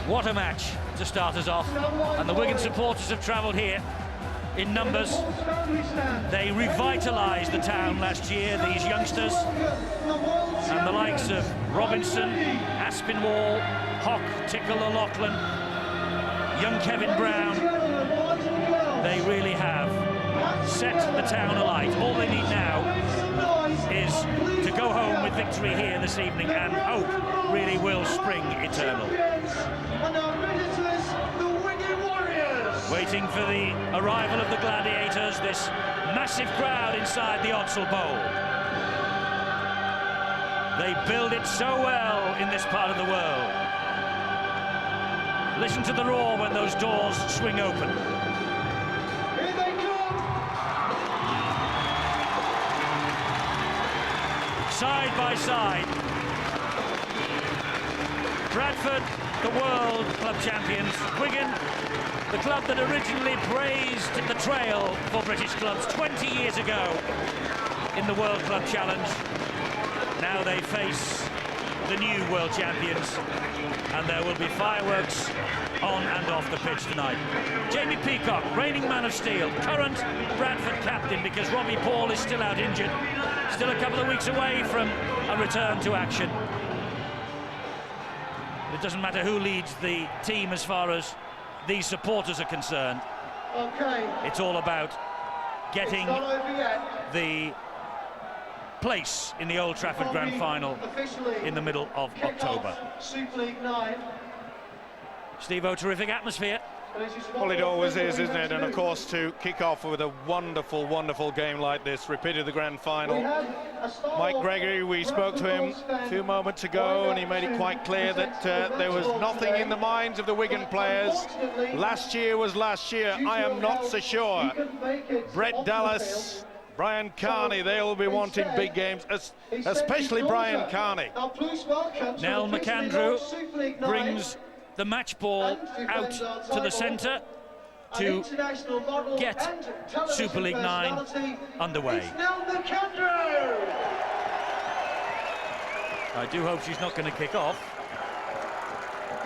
What a match to start us off. And the Wigan supporters have travelled here in numbers. They revitalised the town last year, these youngsters. And the likes of Robinson, Aspinwall, Hock, Tickle, O'Loughlin, young Kevin Brown. They really have set the town alight. All they need now is to go home with victory here this evening, and hope really will spring eternal. Waiting for the arrival of the gladiators, this massive crowd inside the Odsal Bowl. They build it so well in this part of the world. Listen to the roar when those doors swing open. Here they come! Side by side, Bradford, the World Club champions, Wigan, the club that originally blazed the trail for British clubs 20 years ago in the World Club Challenge. Now they face the new world champions, and there will be fireworks on and off the pitch tonight. Jamie Peacock, reigning man of steel, current Bradford captain, because Robbie Paul is still out injured, still a couple of weeks away from a return to action. It doesn't matter who leads the team as far as these supporters are concerned. Okay. It's all about getting the place in the Old Trafford Grand Final in the middle of October. Super League 9. Steve-O, terrific atmosphere. Well, it always is, isn't it? And of course, to kick off with a wonderful, wonderful game like this, repeat of the grand final. Mike Gregory, we spoke to him a few moments ago, and he made it quite clear that there was nothing in the minds of the Wigan players. Last year was last year. I am not so sure. Brett Dallas, Brian Carney, they'll be wanting big games, especially Brian Carney. Nell McAndrew brings the match ball out to the centre to get Super League 9 underway. I do hope she's not going to kick off.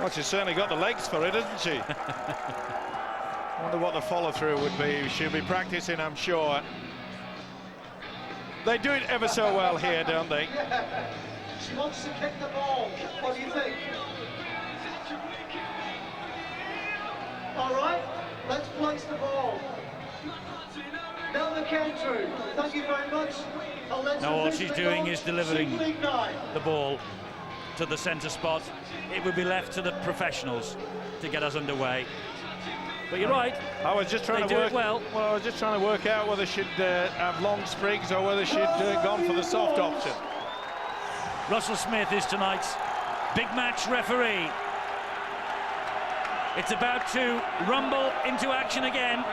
Well, she's certainly got the legs for it, hasn't she? Wonder what the follow-through would be. She'll be practicing, I'm sure. They do it ever so well here, don't they? She wants to kick the ball. What do you think? All right, let's place the ball. Now the counter. Thank you very much. Now all she's doing is delivering the ball to the centre spot. It would be left to the professionals to get us underway. But you're right. I was just trying to work. Well, I was just trying to work out whether she'd have long sprigs or whether she'd gone for the soft option. Russell Smith is tonight's big match referee. It's about to rumble into action again.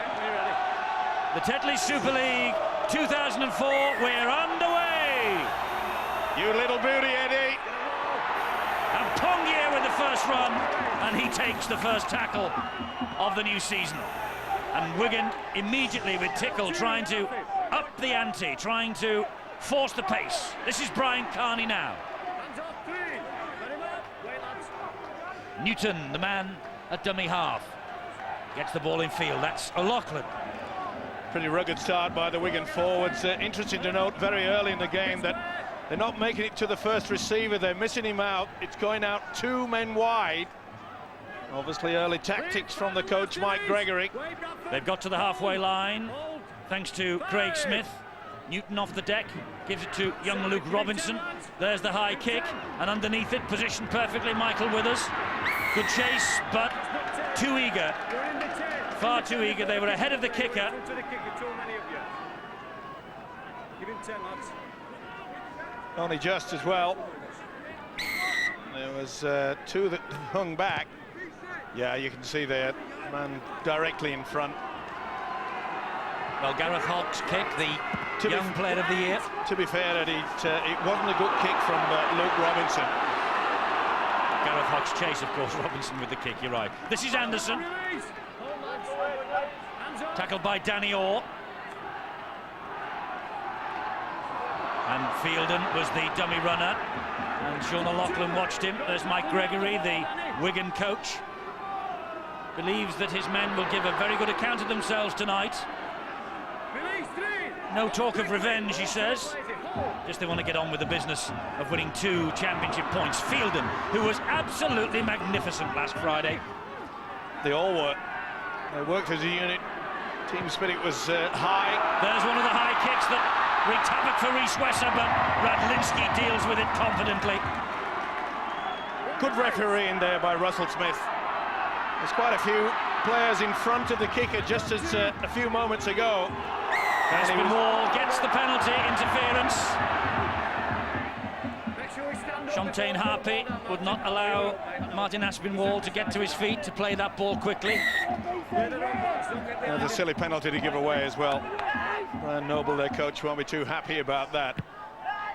The Tetley Super League 2004, we're underway. You little beauty, Eddie. And Pongier with the first run, and he takes the first tackle of the new season. And Wigan immediately with Tickle trying to up the ante, trying to force the pace. This is Brian Carney now. Newton, the man at dummy half, gets the ball in field. That's O'Loughlin. Pretty rugged start by the Wigan forwards. Interesting to note very early in the game that they're not making it to the first receiver. They're missing him out. It's going out 2 men wide. Obviously early tactics from the coach, Mike Gregory. They've got to the halfway line thanks to Craig Smith. Newton off the deck, gives it to young Luke Robinson. There's the high kick, and underneath it, positioned perfectly, Michael Withers. Good chase, but too eager. Far too eager. They were ahead of the kicker. Only just as well. There was 2 that hung back. Yeah, you can see there, man directly in front. Well, Gareth Hock's kick, the young player of the year. To be fair, Eddie, it wasn't a good kick from Luke Robinson. Gareth Hock's chase, of course, Robinson with the kick, you're right. This is Anderson. Tackled by Danny Orr. And Fielden was the dummy runner. And Sean O'Loughlin watched him. There's Mike Gregory, the Wigan coach. believes that his men will give a very good account of themselves tonight. No talk of revenge, he says. Just they want to get on with the business of winning 2 championship points. Fielden, who was absolutely magnificent last Friday. They all work. They worked as a unit. Team spirit was high. There's one of the high kicks that wreaked havoc for Rhys Wesser, but Radlinski deals with it confidently. Good refereeing there by Russell Smith. There's quite a few players in front of the kicker just as a few moments ago. Aspinwall gets the penalty, interference. Champagne Harpy would not allow Martin Aspinwall to get to his feet to play that ball quickly. There's a silly penalty to give away as well. Brian Noble, their coach, won't be too happy about that.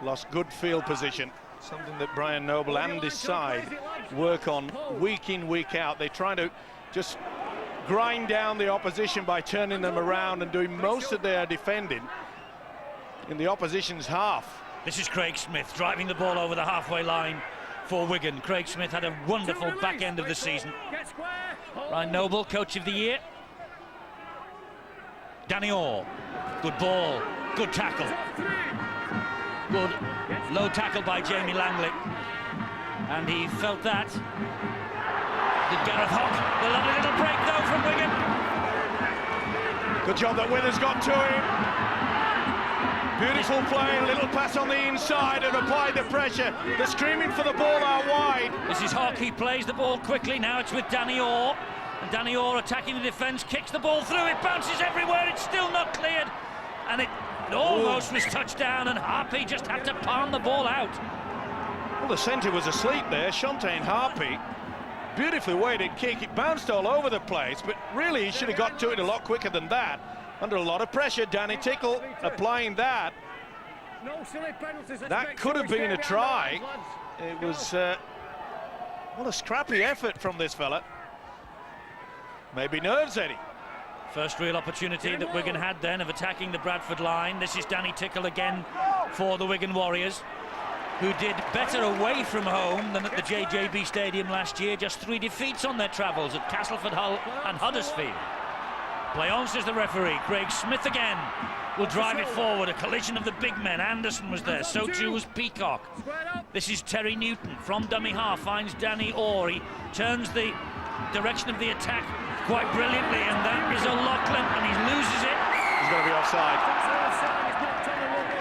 Lost good field position, something that Brian Noble and his side work on week in, week out. They try to just grind down the opposition by turning them around and doing most of their defending in the opposition's half. This is Craig Smith driving the ball over the halfway line for Wigan. Craig Smith had a wonderful back end of the season. Brian Noble, coach of the year. Danny Orr, good ball, good tackle. Good low tackle by Jamie Langley. And he felt that. Did Gareth Hock, the lovely little break though from Wigan. Good job that Withers got to him. Beautiful play, little pass on the inside and applied the pressure. They're screaming for the ball out wide. This is Hock, he plays the ball quickly, now it's with Danny Orr. And Danny Orr attacking the defence, kicks the ball through, it bounces everywhere, it's still not cleared. And it almost was touchdown and Harpy just had to palm the ball out. Well, the centre was asleep there, Champagne Harpy. Beautifully weighted kick, it bounced all over the place, but really he should have got to it a lot quicker than that. Under a lot of pressure, Danny Tickle applying that. That could have been a try. It was, what a scrappy effort from this fella. Maybe nerves, Eddie. First real opportunity that Wigan had then of attacking the Bradford line. This is Danny Tickle again for the Wigan Warriors, who did better away from home than at the JJB Stadium last year. Just 3 defeats on their travels at Castleford, Hull and Huddersfield. Play on, says the referee. Craig Smith again will drive it forward. A collision of the big men. Anderson was there, so too was Peacock. This is Terry Newton from dummy half, finds Danny Orr. He turns the direction of the attack quite brilliantly, and that is O'Loughlin, and he loses it. He's going to be offside.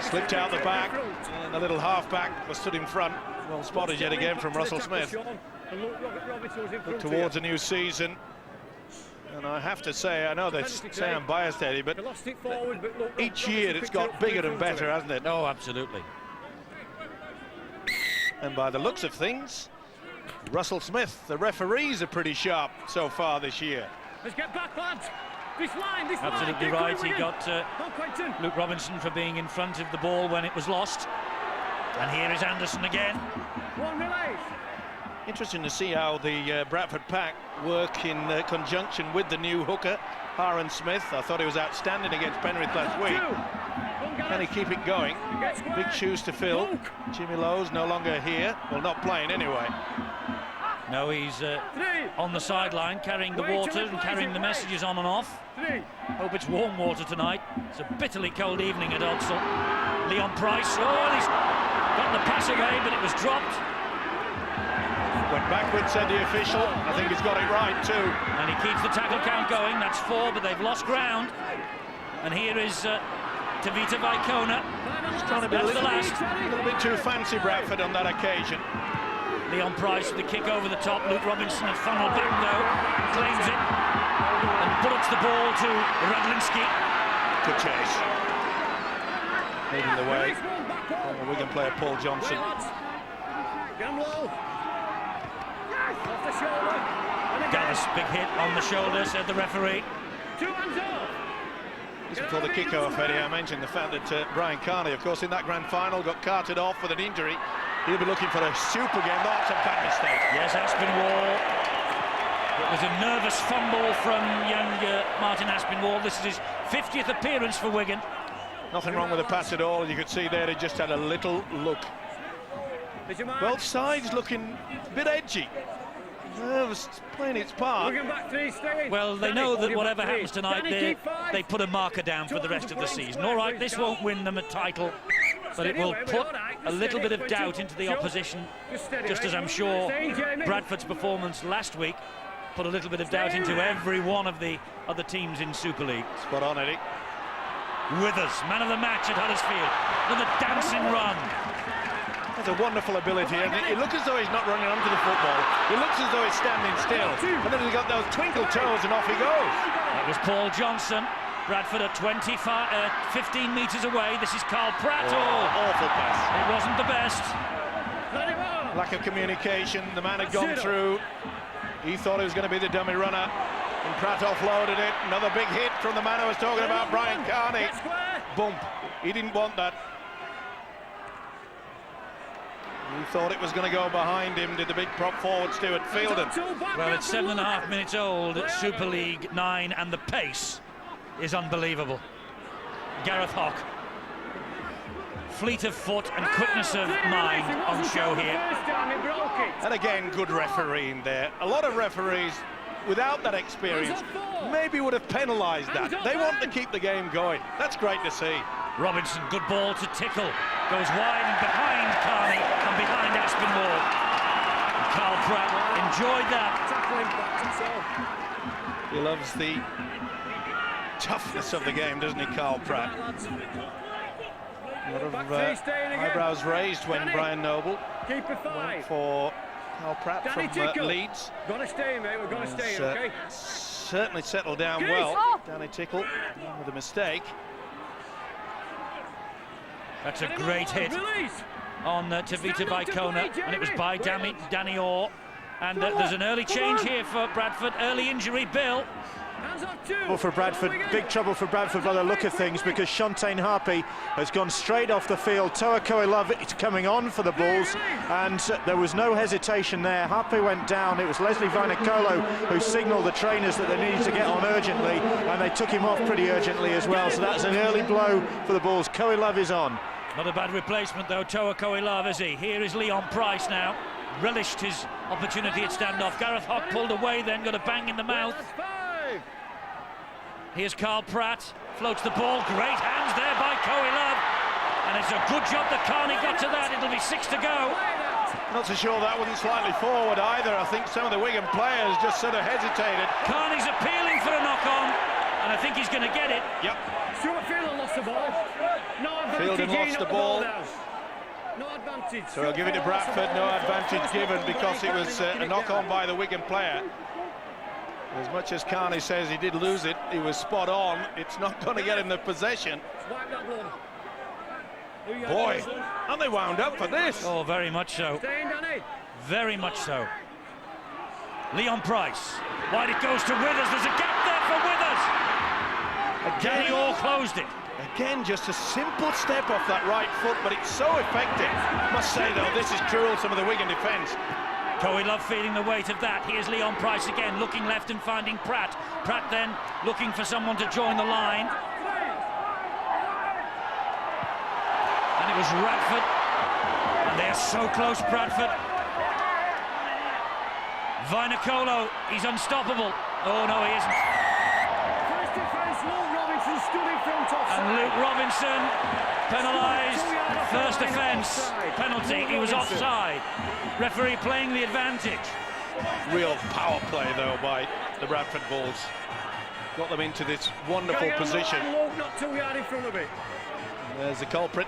Slipped out the back, and the little half-back was stood in front. Well spotted yet again from Russell Smith. Look towards a new season. And I have to say, I know they say I'm biased, Eddie, but each year it's got bigger and better, hasn't it? Oh, absolutely. And by the looks of things, Russell Smith, the referees are pretty sharp so far this year. Let's get back, lads. This line, absolutely right. He got Luke Robinson for being in front of the ball when it was lost. And here is Anderson again. Interesting to see how the Bradford pack work in conjunction with the new hooker, Aaron Smith. I thought he was outstanding against Penrith last week. Can he keep it going? Big shoes to fill. Jimmy Lowe's no longer here. Well, not playing anyway. No, he's on the sideline carrying the water and carrying the messages on and off. Hope it's warm water tonight. It's a bitterly cold evening at Odsal. Leon Price, oh, he's got the pass away, but it was dropped. Went backwards, said the official. I think he's got it right too. And he keeps the tackle count going. That's 4, but they've lost ground. And here is Tavita Vaikona. He's trying to be a little bit too fancy, Bradford, on that occasion. Leon Price with the kick over the top. Luke Robinson had funneled back though, claims it, and bullets the ball to Radlinski. Good chase. Leading the way. Former Wigan player Paul Johnson. Dallas, big hit on the shoulder, said the referee. Just before the kick-off, Eddie, I mentioned the fact that Brian Carney, of course, in that grand final, got carted off with an injury. He'll be looking for a super game. That's a bad mistake. Yes, Aspinwall. It was a nervous fumble from young Martin Aspinwall. This is his 50th appearance for Wigan. Nothing wrong with the pass at all. You could see there he just had a little look. Both sides looking a bit edgy. nerves playing its part. Wigan back three, stay in. Well, they Danny, know that hold your whatever back three. happens tonight, Danny, keep five. they put a marker down for the rest of the season. All right, this won't win them a title, but it will put a little bit of doubt into the opposition, just as I'm sure Bradford's performance last week put a little bit of doubt into every one of the other teams in Super League. Spot on, Eddie. Withers, man of the match at Huddersfield, with a dancing run. Has a wonderful ability, and it looks as though he's not running onto the football. It looks as though he's standing still, and then he's got those twinkle toes, and off he goes. That was Paul Johnson. Bradford at 15 metres away. This is Carl Pratt. Awful pass. It wasn't the best. Lack of communication. The man had gone through. He thought he was going to be the dummy runner, and Pratt offloaded it. Another big hit from the man I was talking about, Brian Carney. Bump. He didn't want that. He thought it was going to go behind him, did the big prop forward Stuart Fielden. Well, it's 7.5 minutes old at Super League 9, and the pace is unbelievable. Gareth Hock. Fleet of foot and quickness of mind on show here. And again, good refereeing there. A lot of referees, without that experience, maybe would have penalised that. They want to keep the game going. That's great to see. Robinson, good ball to Tickle. Goes wide and behind Carney and behind Aspinwall. Carl Pratt enjoyed that. He loves the toughness of the game, doesn't he, Carl Pratt? A lot of eyebrows raised when Brian Noble went for Carl Pratt from Leeds. Gotta stay, mate. We're gonna stay, okay? Certainly settled down well. Danny Tickle with a mistake. That's a great hit on Tavita Vicona, and it was by Danny Orr. And there's an early change here for Bradford. Early injury, Bill. Well, for Bradford, big trouble for Bradford by the look of things, because Shontaine Harpy has gone straight off the field. Toa Koilov coming on for the Bulls, and there was no hesitation there. Harpy went down. It was Leslie Vainikolo who signalled the trainers that they needed to get on urgently, and they took him off pretty urgently as well. So that's an early blow for the Bulls. Koilov is on. Not a bad replacement though, Toa Koilov, is he? Here is Leon Price now. Relished his opportunity at standoff. Gareth Hock pulled away, then got a bang in the mouth. Here's Carl Pratt, floats the ball, great hands there by Koilov, and it's a good job that Carney got to that. It'll be 6 to go. Not so sure that wasn't slightly forward either. I think some of the Wigan players just sort of hesitated. Carney's appealing for a knock-on, and I think he's going to get it. Yep. Stuart Fielden lost the ball. No advantage. Fielden lost the ball. No advantage. So I'll give it to Bradford. No advantage given because it was a knock-on by the Wigan player. As much as Carney says he did lose it, he was spot on. It's not going to get him the possession. Boy, aren't they wound up for this? Oh, very much so. Very much so. Leon Price. Wide it goes to Withers. There's a gap there for Withers. Danny Orr closed it. Again, just a simple step off that right foot, but it's so effective. Must say, though, this is cruel, some of the Wigan defence. Koilov feeling the weight of that. Here's Leon Price again, looking left and finding Pratt. Pratt then looking for someone to join the line. And it was Radford. And they are so close, Bradford. Vainikolo, he's unstoppable. Oh, no, he isn't. First defence, Luke Robinson stood in front of. And Luke Robinson penalised. First offence, penalty. He was offside. Referee playing the advantage. Real power play, though, by the Bradford Bulls. Got them into this wonderful position. Not 2 yards in front of it. There's the culprit.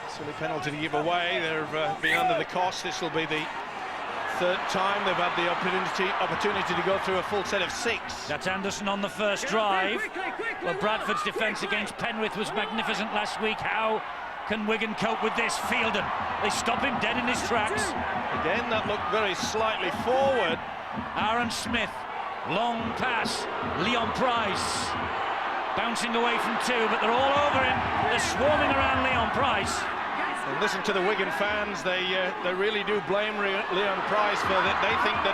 Silly penalty to give away. They've been under the cost. This will be the third time they've had the opportunity to go through a full set of 6. That's Anderson on the first drive. Well, Bradford's defence against Penrith was magnificent last week. How can Wigan cope with this? Fielden, they stop him dead in his tracks. Again, that looked very slightly forward. Aaron Smith, long pass. Leon Price bouncing away from 2, but they're all over him. They're swarming around Leon Price. And listen to the Wigan fans, they really do blame Leon Price for that. They think that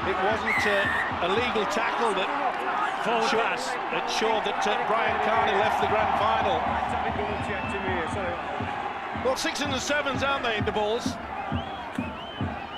it wasn't a legal tackle that showed that Brian Carney left the grand final. Well, 6s and 7s, aren't they, the Bulls?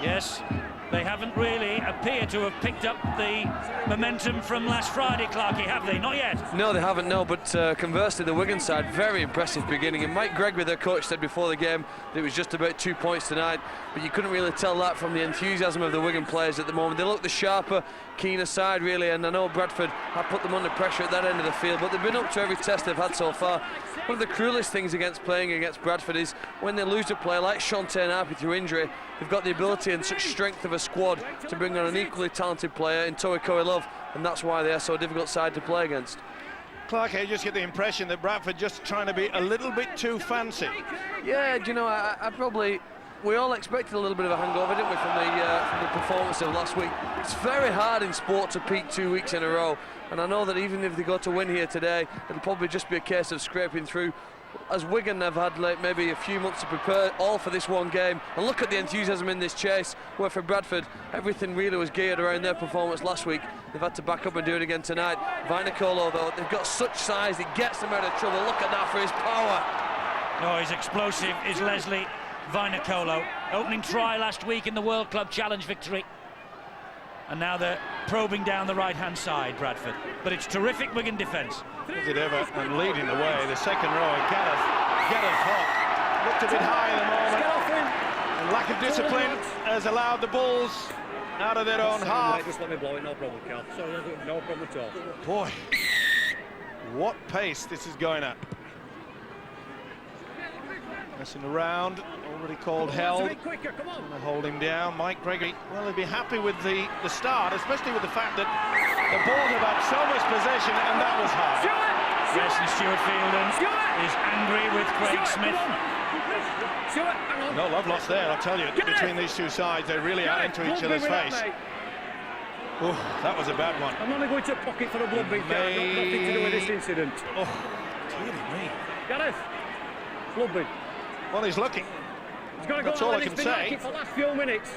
Yes, They haven't really appeared to have picked up the momentum from last Friday, Clarkey, have they? Not yet. No, they haven't, no, but conversely, the Wigan side, very impressive beginning. And Mike Gregory, their coach, said before the game that it was just about 2 points tonight, but you couldn't really tell that from the enthusiasm of the Wigan players at the moment. They look the sharper, keener side, really, and I know Bradford have put them under pressure at that end of the field, but they've been up to every test they've had so far. One of the cruelest things against playing against Bradford is when they lose a player like Shantae Harpy through injury, they've got the ability and such strength of a squad to bring on an equally talented player in Throwback, Love, and that's why they are so difficult side to play against. Clark, I just get the impression that Bradford just trying to be a little bit too fancy. Yeah, do you know, I probably... We all expected a little bit of a hangover, didn't we, from the performance of last week. It's very hard in sport to peak 2 weeks in a row, and I know that even if they go to win here today, it'll probably just be a case of scraping through. As Wigan have had like maybe a few months to prepare all for this one game, and look at the enthusiasm in this chase, where for Bradford everything really was geared around their performance last week. They've had to back up and do it again tonight. Vainicolo, though, they've got such size, it gets them out of trouble. Look at that for his power. No, he's explosive, is Leslie Vainicolo. Opening try last week in the World Club Challenge victory. And now they're probing down the right-hand side, Bradford. But it's terrific Wigan defence. Was it ever? And leading the way, the second row, Gareth Hawk. Looked a bit high at the moment. And lack of discipline has allowed the Bulls out of their own half. Just let me blow it, no problem, Cal. Sorry, no problem at all. Boy, what pace this is going at. Messing around, already called held. Gonna hold him down. Mike Gregory, well, he'd be happy with the start, especially with the fact that the Bulls have had so much possession, and that was hard. Yes, and Stuart Fielden is angry with Craig Smith. No love lost there, I'll tell you. Between these two sides, they really are into each other's face. Oh, that was a bad one. I'm only going to pocket for a blood beat, nothing to do with this incident. Oh, dear me. Gareth, blood beat. Well, he's looking. He's got to go. That's all I It's can been say. like it for the last few minutes.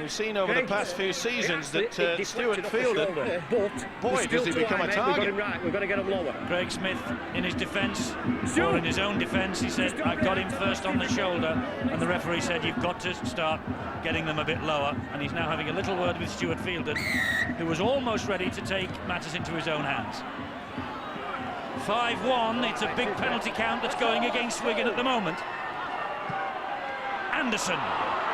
We've seen over the past few seasons that Stuart Fielden, but boy, does he become a target. We've got to get him lower. Craig Smith in his defence, or in his own defence, he said, I got him first on the shoulder, and the referee said, you've got to start getting them a bit lower, and he's now having a little word with Stuart Fielden, who was almost ready to take matters into his own hands. 5-1, it's a big penalty count that's going against Wigan at the moment. Anderson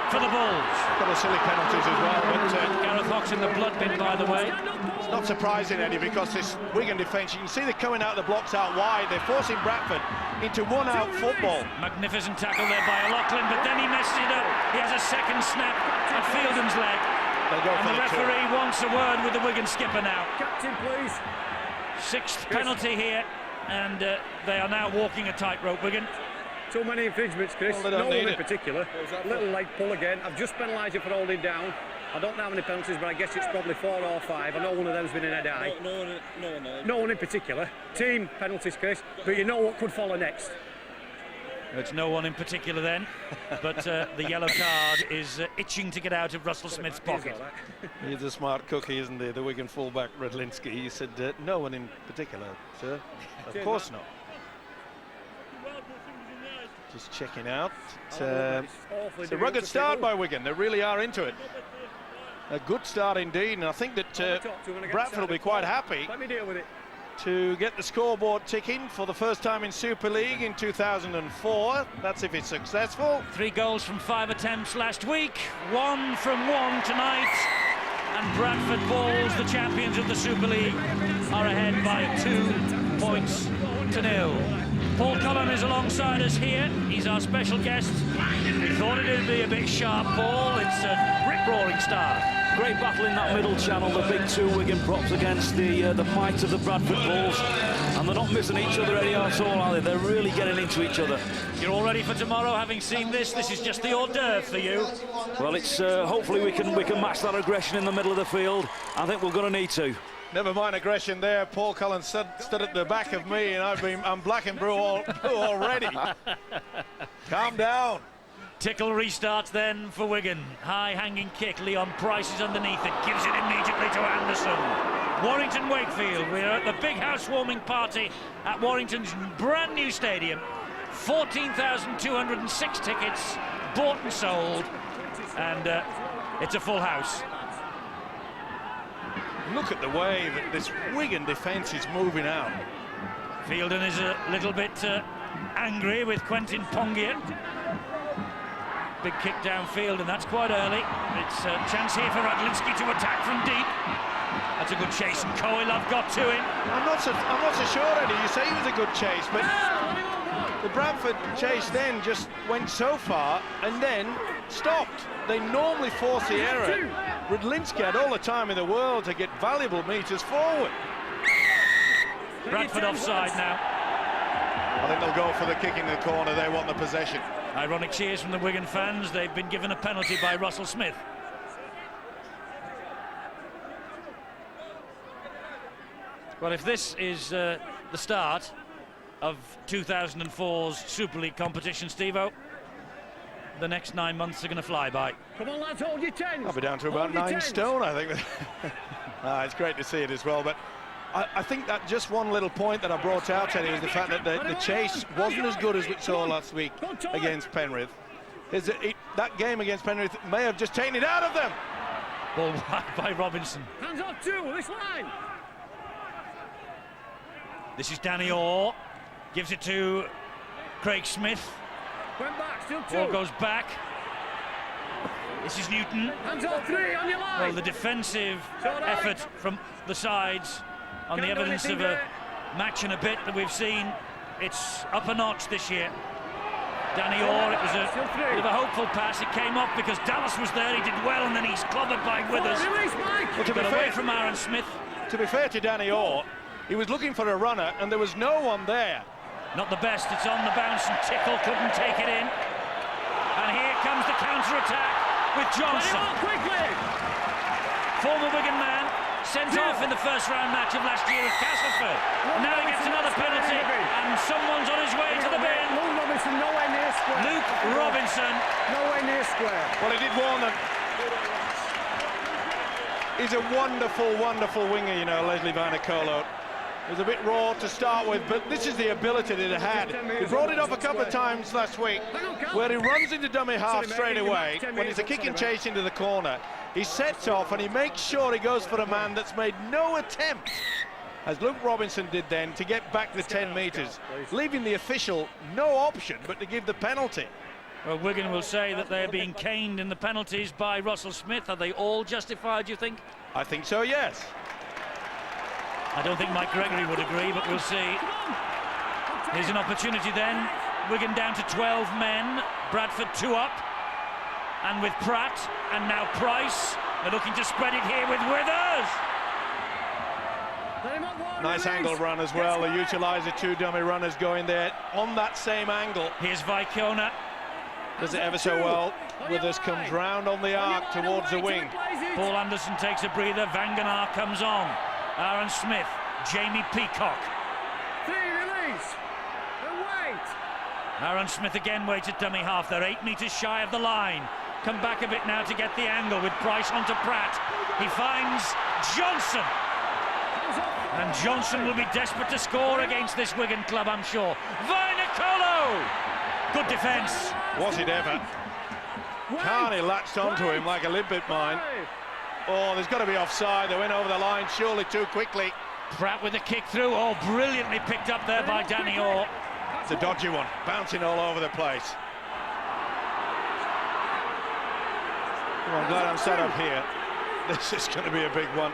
for the Bulls. A couple of silly penalties as well, but Gareth Hawk's in the blood bin, by the way. it's not surprising, Eddie, because this Wigan defence, you can see they're coming out the blocks out wide. They're forcing Bradford into one-out football. Magnificent tackle there by O'Loughlin, but then he messes it up. He has a second snap at Fielden's leg. And the referee wants a word with the Wigan skipper now. Captain, please. Sixth penalty here, and they are now walking a tightrope, Wigan. Too many infringements, Chris. Well, no one in particular. Little leg pull again. I've just penalised you for holding down. I don't know how many penalties, but I guess it's probably 4 or 5. I know one of them's been in head high. No one in particular. Team penalties, Chris, but you know what could follow next. It's no one in particular then, but the yellow card is itching to get out of Russell Smith's pocket. He's a smart cookie, isn't he? The Wigan fullback, Redlinski. He said, no one in particular, sir. Of course not. Just checking out. It's a rugged start by Wigan. They really are into it. A good start indeed, and I think that Bradford will be quite happy to get the scoreboard ticking for the first time in Super League in 2004. That's if it's successful. 3 goals from 5 attempts last week, 1 from 1 tonight, and Bradford Bulls, the champions of the Super League, are ahead by 2 points to 0. Paul Cullen is alongside us here. He's our special guest. We thought it'd be a bit sharp, Paul. It's a rip-roaring start. Great battle in that middle channel, the big 2 Wigan props against the might of the Bradford Bulls, and they're not missing each other any at all, are they? They're really getting into each other. You're all ready for tomorrow, having seen this? This is just the hors d'oeuvre for you. Well, it's hopefully we can match that aggression in the middle of the field. I think we're going to need to. Never mind aggression there. Paul Cullen stood at the back of me, and I'm black and blue already. Calm down. Tickle restarts then for Wigan. High-hanging kick. Leon Price is underneath it. Gives it immediately to Anderson. Warrington Wakefield. We're at the big housewarming party at Warrington's brand new stadium. 14,206 tickets bought and sold. And it's a full house. Look at the way that this Wigan defence is moving out. Fielden is a little bit angry with Quentin Pongia. Big kick downfield, and that's quite early. It's a chance here for Radlinski to attack from deep. That's a good chase, and Coelho got to him. I'm not so sure, Eddie. You say he was a good chase, but the Bradford chase then just went so far and then stopped. They normally force the error. Radlinski had all the time in the world to get valuable metres forward. Bradford offside now. I think they'll go for the kick in the corner. They want the possession. Ironic cheers from the Wigan fans. They've been given a penalty by Russell Smith. Well, if this is the start of 2004's Super League competition, Steve-O, the next 9 months are going to fly by. Come on, lads, hold your tens. I'll be down to about 9 stone, I think. It's great to see it as well, but I think that just one little point that I brought out, Teddy, is the fact that the chase wasn't as good as we saw last week against Penrith. That game against Penrith may have just taken it out of them. Ball wide by Robinson. Hands off two, this line. This is Danny Orr. Gives it to Craig Smith. Went back, still two. Orr goes back. This is Newton. Hands off three on your line. Well, the defensive effort from the sides on the evidence of a match and a bit that we've seen, it's up a notch this year. Danny Orr, it was a bit of a hopeful pass. It came up because Dallas was there. He did well, and then he's clobbered by Withers. Well, to be away fair from Aaron Smith. To be fair to Danny Orr, he was looking for a runner, and there was no one there. Not the best. It's on the bounce, and Tickle couldn't take it in. And here comes the counter-attack with Johnson. Former Wigan man, sent off in the first round match of last year at Castleford. Now he gets another penalty, and someone's on his way to the bin. Luke Robinson, nowhere near square. Luke Robinson. Nowhere near square. Well, he did warn them. He's a wonderful, wonderful winger, you know, Leslie Vainicolo. It was a bit raw to start with, but this is the ability that he had. He brought it off a couple of times last week, where he runs into dummy half straight away. When it's a kick and chase into the corner, he sets off and he makes sure he goes for a man that's made no attempt, as Luke Robinson did then, to get back the 10 metres, leaving the official no option but to give the penalty. Well, Wigan will say that they're being caned in the penalties by Russell Smith. Are they all justified, you think? I think so, yes. I don't think Mike Gregory would agree, but we'll see. Here's an opportunity then. Wigan down to 12 men. Bradford 2 up. And with Pratt, and now Price. They're looking to spread it here with Withers. Nice angle run as well. They utilise the 2 dummy runners going there on that same angle. Here's Vaikona. Does it ever so well. Withers comes round on the arc towards the wing. Paul Anderson takes a breather. Vanganar comes on. Aaron Smith, Jamie Peacock. Release. Wait. Aaron Smith again waits at dummy half. They're 8 metres shy of the line. Come back a bit now to get the angle with Price onto Pratt. He finds Johnson. And Johnson will be desperate to score against this Wigan club, I'm sure. Vainicolo! Good defence. Was it ever? Carney latched onto him like a limpet mine. Oh, there's got to be offside. They went over the line surely too quickly. Pratt with a kick through. Oh, brilliantly picked up there by Danny Orr. It's a dodgy one, bouncing all over the place. Well, I'm glad I'm sat up here. This is going to be a big one.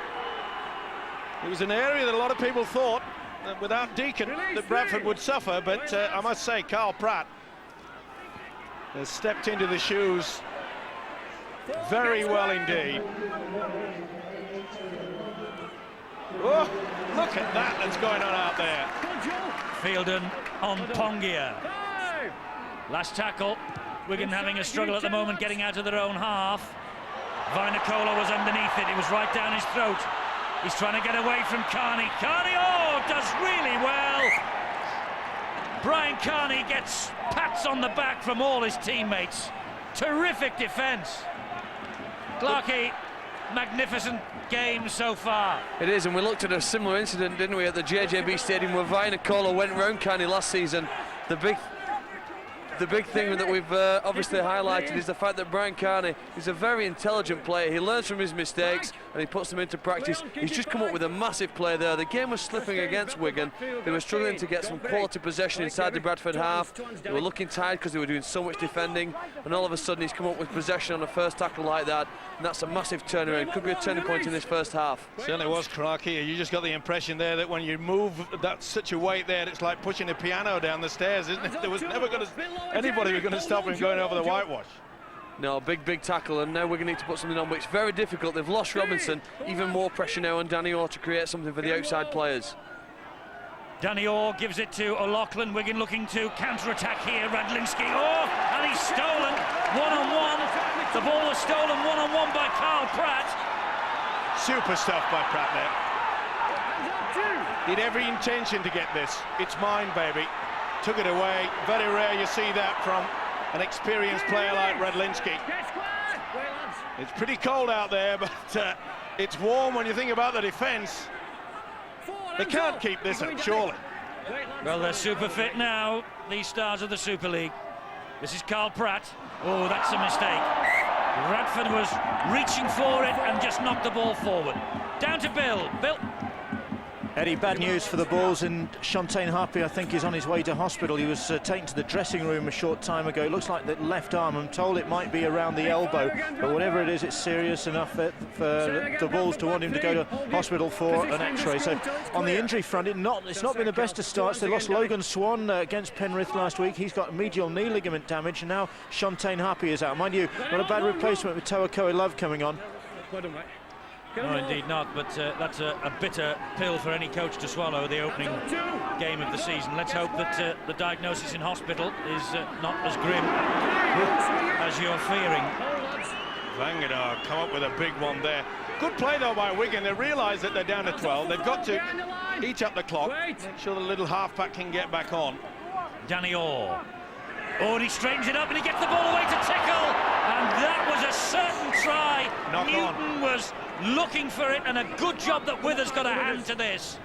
It was an area that a lot of people thought that without Deacon that Bradford would suffer, but I must say Carl Pratt has stepped into the shoes very well indeed. Oh, look at that that's going on out there. Fielden on Pongia. Last tackle. Wigan having a struggle at the moment getting out of their own half. Vainicolo was underneath it. It was right down his throat. He's trying to get away from Carney. Carney, oh, does really well. Brian Carney gets pats on the back from all his teammates. Terrific defence. Clarkey, magnificent game so far. It is, and we looked at a similar incident, didn't we, at the JJB Stadium where Vainicolo went round Carney last season. The big the big thing that we've obviously highlighted is the fact that Brian Carney is a very intelligent player. He learns from his mistakes and he puts them into practice. He's just come up with a massive play there. The game was slipping against Wigan. They were struggling to get some quality possession inside the Bradford half. They were looking tired because they were doing so much defending, and all of a sudden he's come up with possession on the first tackle like that, and that's a massive turnaround. Could be a turning point in this first half. Certainly was, Crikey. You just got the impression there that when you move that such a weight there, it's like pushing a piano down the stairs, isn't it? There was never going to anybody was going to stop him going over the whitewash. No, big tackle, and now we're going to need to put something on, but it's very difficult. They've lost Robinson. Even more pressure now on Danny Orr to create something for the outside players. Danny Orr gives it to O'Loughlin. Wigan looking to counter-attack here. Radlinski, and he's stolen one-on-one. The ball was stolen one-on-one by Carl Pratt. Super stuff by Pratt there. He'd every intention to get this. It's mine, baby. Took it away. Very rare you see that from an experienced player like Radlinski. It's pretty cold out there, but it's warm when you think about the defence. They can't keep this up, surely. Well, they're super fit now, these stars of the Super League. This is Carl Pratt. Oh, that's a mistake. Bradford was reaching for it and just knocked the ball forward. Down to Bill. Bill. Eddie, bad news for the Bulls, and Shontaine Harpy, I think, is on his way to hospital. He was taken to the dressing room a short time ago. It looks like the left arm. I'm told it might be around the elbow, but whatever it is, it's serious enough for the Bulls to want him to go to hospital for an X-ray. So on the injury front, it's not been the best of starts. They lost Logan Swan against Penrith last week. He's got medial knee ligament damage, and now Shontaine Harpy is out. Mind you, not a bad replacement with Toa Koe-Love coming on. No, indeed not, but that's a bitter pill for any coach to swallow, the opening game of the season. Let's hope that the diagnosis in hospital is not as grim as you're fearing. Vangadar come up with a big one there. Good play, though, by Wigan. They realise that they're down to 12. They've got to eat up the clock, make sure the little half-back can get back on. Danny Orr. Oh, and he straightens it up and he gets the ball away to Tickle, and that was a certain try. Newton was looking for it, and a good job that Withers got a hand to this.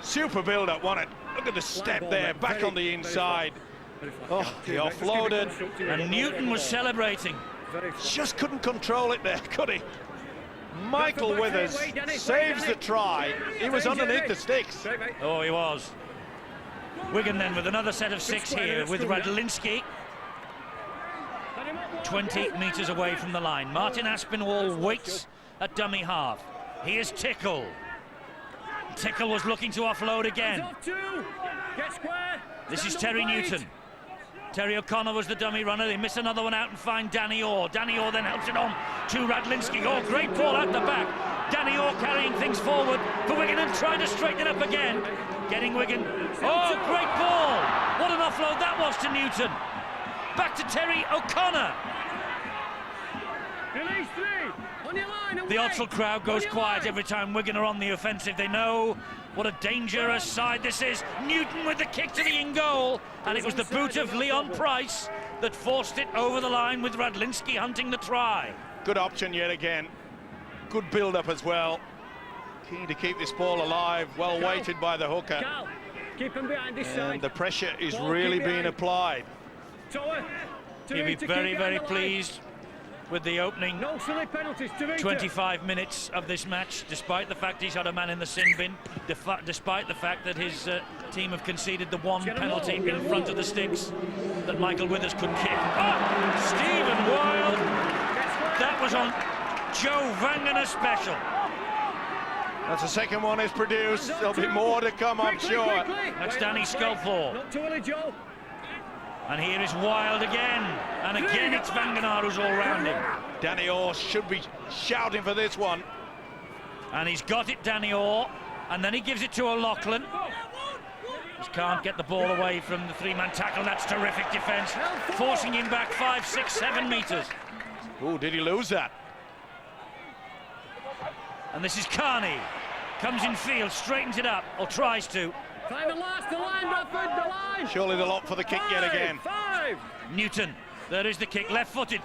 Super build-up, wasn't it? Look at the step there, back on the inside. Oh, he offloaded. And Newton was celebrating. Just couldn't control it there, could he? Michael Withers saves the try. He was underneath the sticks. Oh, he was. Wigan then with another set of 6 here with Radlinski 20 metres away from the line. Martin Aspinwall waits at dummy half. Here's Tickle. Tickle was looking to offload again. This is Terry Newton. Terry O'Connor was the dummy runner. They miss another one out and find Danny Orr. Danny Orr then helps it on to Radlinski. Oh, great ball out the back. Danny Orr carrying things forward for Wigan and trying to straighten it up again. Getting Wigan. Oh, great ball. What an offload that was to Newton. Back to Terry O'Connor. The Oxford crowd goes quiet every time Wigan are on the offensive. They know what a dangerous side this is. Newton with the kick to the in-goal, and it was the boot of Leon Price that forced it over the line with Radlinski hunting the try. Good option yet again. Good build-up as well. Keen to keep this ball alive, well weighted by the hooker. Keep him behind this side. And the pressure is really being applied. He'll be very pleased with the opening 25 minutes of this match, despite the fact he's had a man in the sin bin, despite the fact that his team have conceded the one penalty in front of the sticks that Michael Withers could kick. Oh, Stephen Wild! That was on Joe Vangener special. That's the second one is produced. There'll be more to come, I'm sure. That's Danny Sculthorpe. Not too early, Joe. And here is Wild again. And again it's Vangenaar who's all round him. Danny Orr should be shouting for this one. And he's got it, Danny Orr. And then he gives it to O'Loughlin. Just can't get the ball away from the 3-man tackle. That's terrific defence. Forcing him back 5, 6, 7 metres. Oh, did he lose that? And this is Carney. Comes in field, straightens it up, or tries to. Find the line, Bradford, the line! Surely the lot for the kick yet again. Newton, there is the kick, left-footed.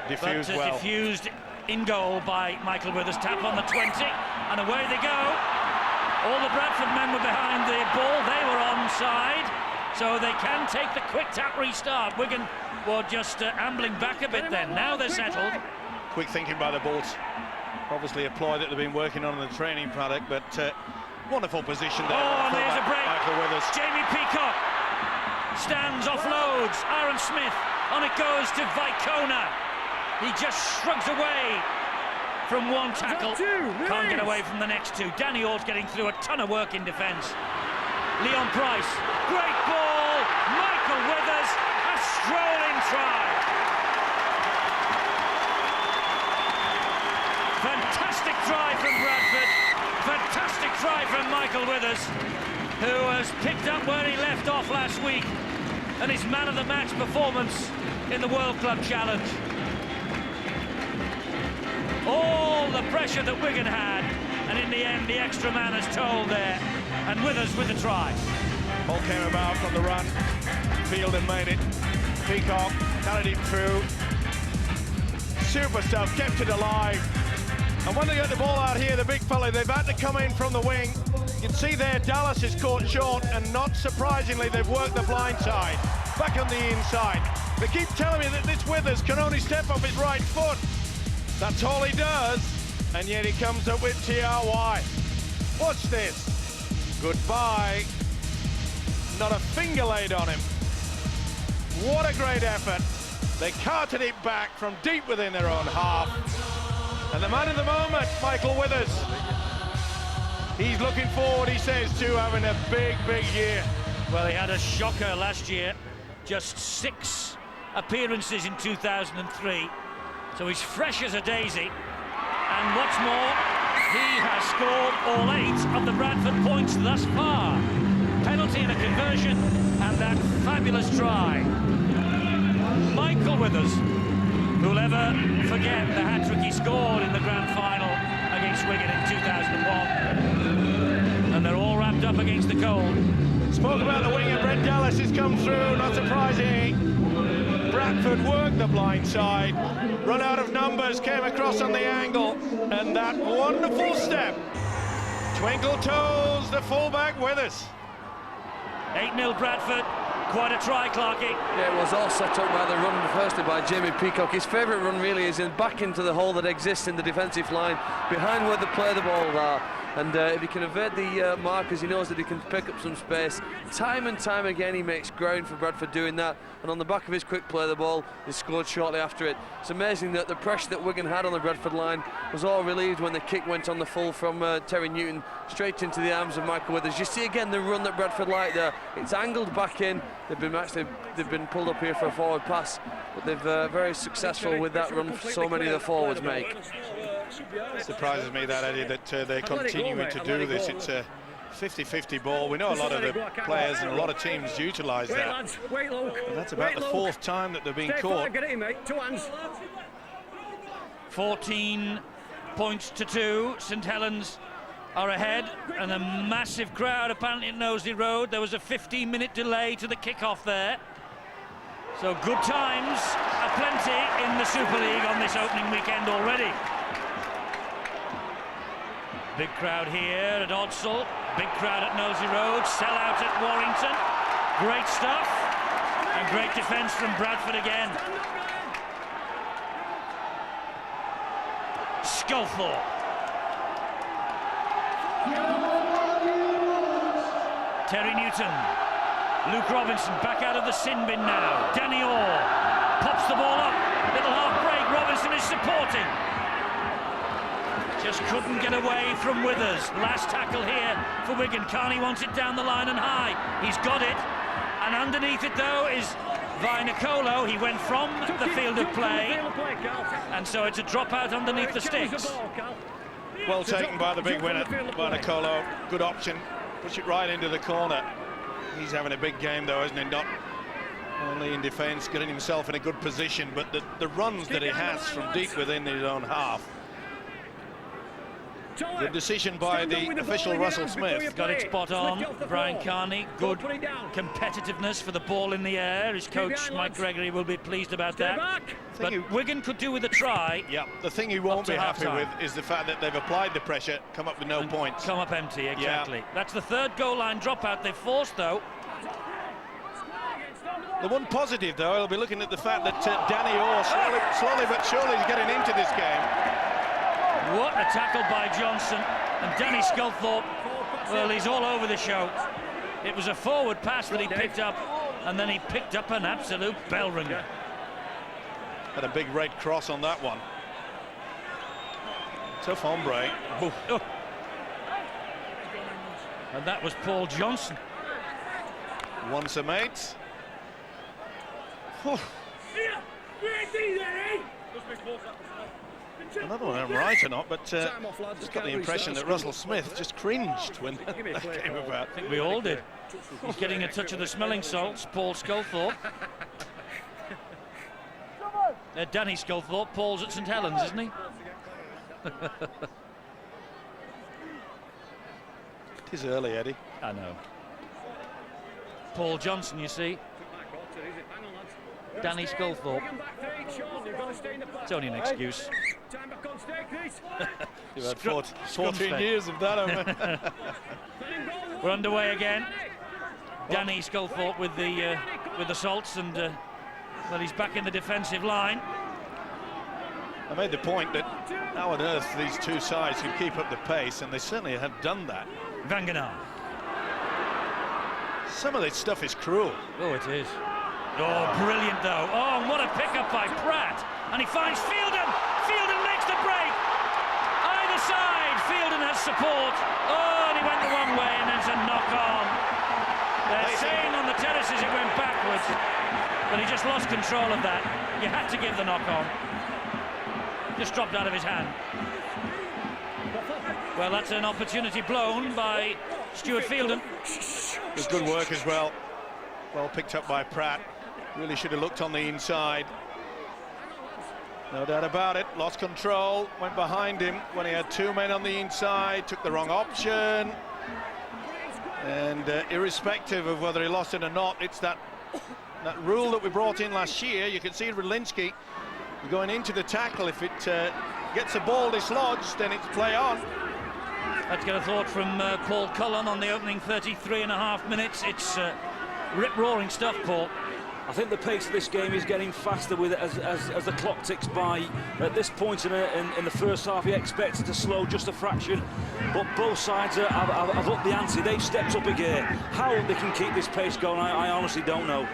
Diffused well. Diffused in goal by Michael Withers. Tap on the 20, and away they go. All the Bradford men were behind the ball. They were onside. So they can take the quick tap restart. Wigan were just ambling back a bit then. Now they're settled. Quick thinking by the Bulls. Obviously a ploy that they've been working on in the training paddock, but wonderful position there. Oh, and there's a break. Michael Withers. Jamie Peacock stands, offloads. Aaron Smith, on it goes to Vicona. He just shrugs away from one tackle. Can't get away from the next two. Danny Orr's getting through a ton of work in defence. Leon Price, great ball. Michael Withers, a strolling try. Fantastic try from Bradford. Fantastic try from Michael Withers, who has picked up where he left off last week and his man of the match performance in the World Club Challenge. All the pressure that Wigan had, and in the end the extra man has told there, and Withers with the try. Ball came about from the run. Fielden made it. Peacock carried it through. Super stuff, kept it alive. And when they get the ball out here, the big fella, they've had to come in from the wing. You can see there Dallas is caught short, and not surprisingly, they've worked the blind side. Back on the inside. They keep telling me that this Withers can only step off his right foot. That's all he does, and yet he comes up with TRY. Watch this. Goodbye. Not a finger laid on him. What a great effort. They carted it back from deep within their own half. And the man of the moment, Michael Withers. He's looking forward, he says, to having a big, big year. Well, he had a shocker last year. Just 6 appearances in 2003. So he's fresh as a daisy. And what's more, he has scored all 8 of the Bradford points thus far. Penalty and a conversion, and that fabulous try. Michael Withers. Who'll ever forget the hat-trick he scored in the grand final against Wigan in 2001. And they're all wrapped up against the cold. Spoke about the winger, Brett Dallas has come through, not surprising. Bradford worked the blind side, run out of numbers, came across on the angle, and that wonderful step. Twinkle toes, the fullback Withers. 8-0 Bradford. Quite a try, Clarkie. Yeah, it was all set up by the run, firstly by Jamie Peacock. His favourite run really is back into the hole that exists in the defensive line, behind where the play the ball are. And if he can evade the markers, he knows that he can pick up some space. Time and time again, he makes ground for Bradford doing that. And on the back of his quick play the ball, he scored shortly after it. It's amazing that the pressure that Wigan had on the Bradford line was all relieved when the kick went on the full from Terry Newton straight into the arms of Michael Withers. You see again the run that Bradford like there. It's angled back in. They've been pulled up here for a forward pass, but they've very successful with that run so many of the forwards make. It surprises me that, Eddie, that they're continuing to do this. It's a 50-50 ball. We know a lot of the players and a lot of teams utilise that. But that's about the 4th time that they've been caught. 14 points to 2. St Helens are ahead, and a massive crowd apparently at Knowsley Road. There was a 15-minute delay to the kick-off there. So good times aplenty in the Super League on this opening weekend already. Big crowd here at Odsall, big crowd at Knowsley Road, sell out at Warrington. Great stuff, and great defence from Bradford again. Sculthorpe. Terry Newton. Luke Robinson back out of the sin bin now. Danny Orr pops the ball up. Little half break. Robinson is supporting. Just couldn't get away from Withers. Last tackle here for Wigan. Carney wants it down the line and high. He's got it. And underneath it, though, is Vinacolo. He went from the field of play. And so it's a dropout underneath the sticks. Well taken by the big winner, Vinacolo. Good option. Push it right into the corner. He's having a big game, though, isn't he? Not only in defence, getting himself in a good position, but the runs that he has from deep within his own half. Good decision by the official Russell Smith. Got it spot on. Brian Carney, good competitiveness for the ball in the air. His coach, Mike Gregory, will be pleased about that. But Wigan could do with a try. Yeah, the thing he won't be happy with is the fact that they've applied the pressure, come up with no points. Come up empty, exactly. Yeah. That's the 3rd goal line dropout they've forced, though. The one positive, though, I'll be looking at the fact that Danny Orr slowly but surely is getting into this game. What a tackle by Johnson. And Danny Sculthorpe, well, he's all over the show. It was a forward pass that he picked up, and then he picked up an absolute bell ringer. Had a big red cross on that one. Tough hombre. Oh. And that was Paul Johnson. Once a mate. Another one, I'm right or not, but just got the impression that Russell Smith just cringed when that came about. I think we all did. He's getting a touch of the smelling salts, Paul Sculthorpe. Danny Sculthorpe, Paul's at St Helens, isn't he? It is early, Eddie. I know. Paul Johnson, you see. Danny Sculthorpe. It's only an excuse. You've had 14 years of that, haven't you? We're underway again. Danny Sculthorpe with the salts, and well, he's back in the defensive line. I made the point that how on earth these two sides can keep up the pace, and they certainly have done that. Vangenaar. Some of this stuff is cruel. Oh, it is. Oh, brilliant though. Oh, and what a pickup by Pratt. And he finds Fielden. Fielden makes the break. Either side, Fielden has support. Oh, and he went the wrong way, and there's a knock on. They're saying on the terraces it went backwards, but he just lost control of that. You had to give the knock on. Just dropped out of his hand. Well, that's an opportunity blown by Stuart Fielden. It was good work as well. Well picked up by Pratt. Really should have looked on the inside. No doubt about it. Lost control. Went behind him when he had two men on the inside. Took the wrong option. And irrespective of whether he lost it or not, it's that rule that we brought in last year. You can see Radlinski going into the tackle. If it gets the ball dislodged, then it's play on. Let's get a thought from Paul Cullen on the opening 33.5 minutes. It's rip-roaring stuff, Paul. I think the pace of this game is getting faster with it as the clock ticks by. At this point in the first half, you expect it to slow just a fraction, but both sides have upped the ante. They've stepped up a gear. How they can keep this pace going, I honestly don't know.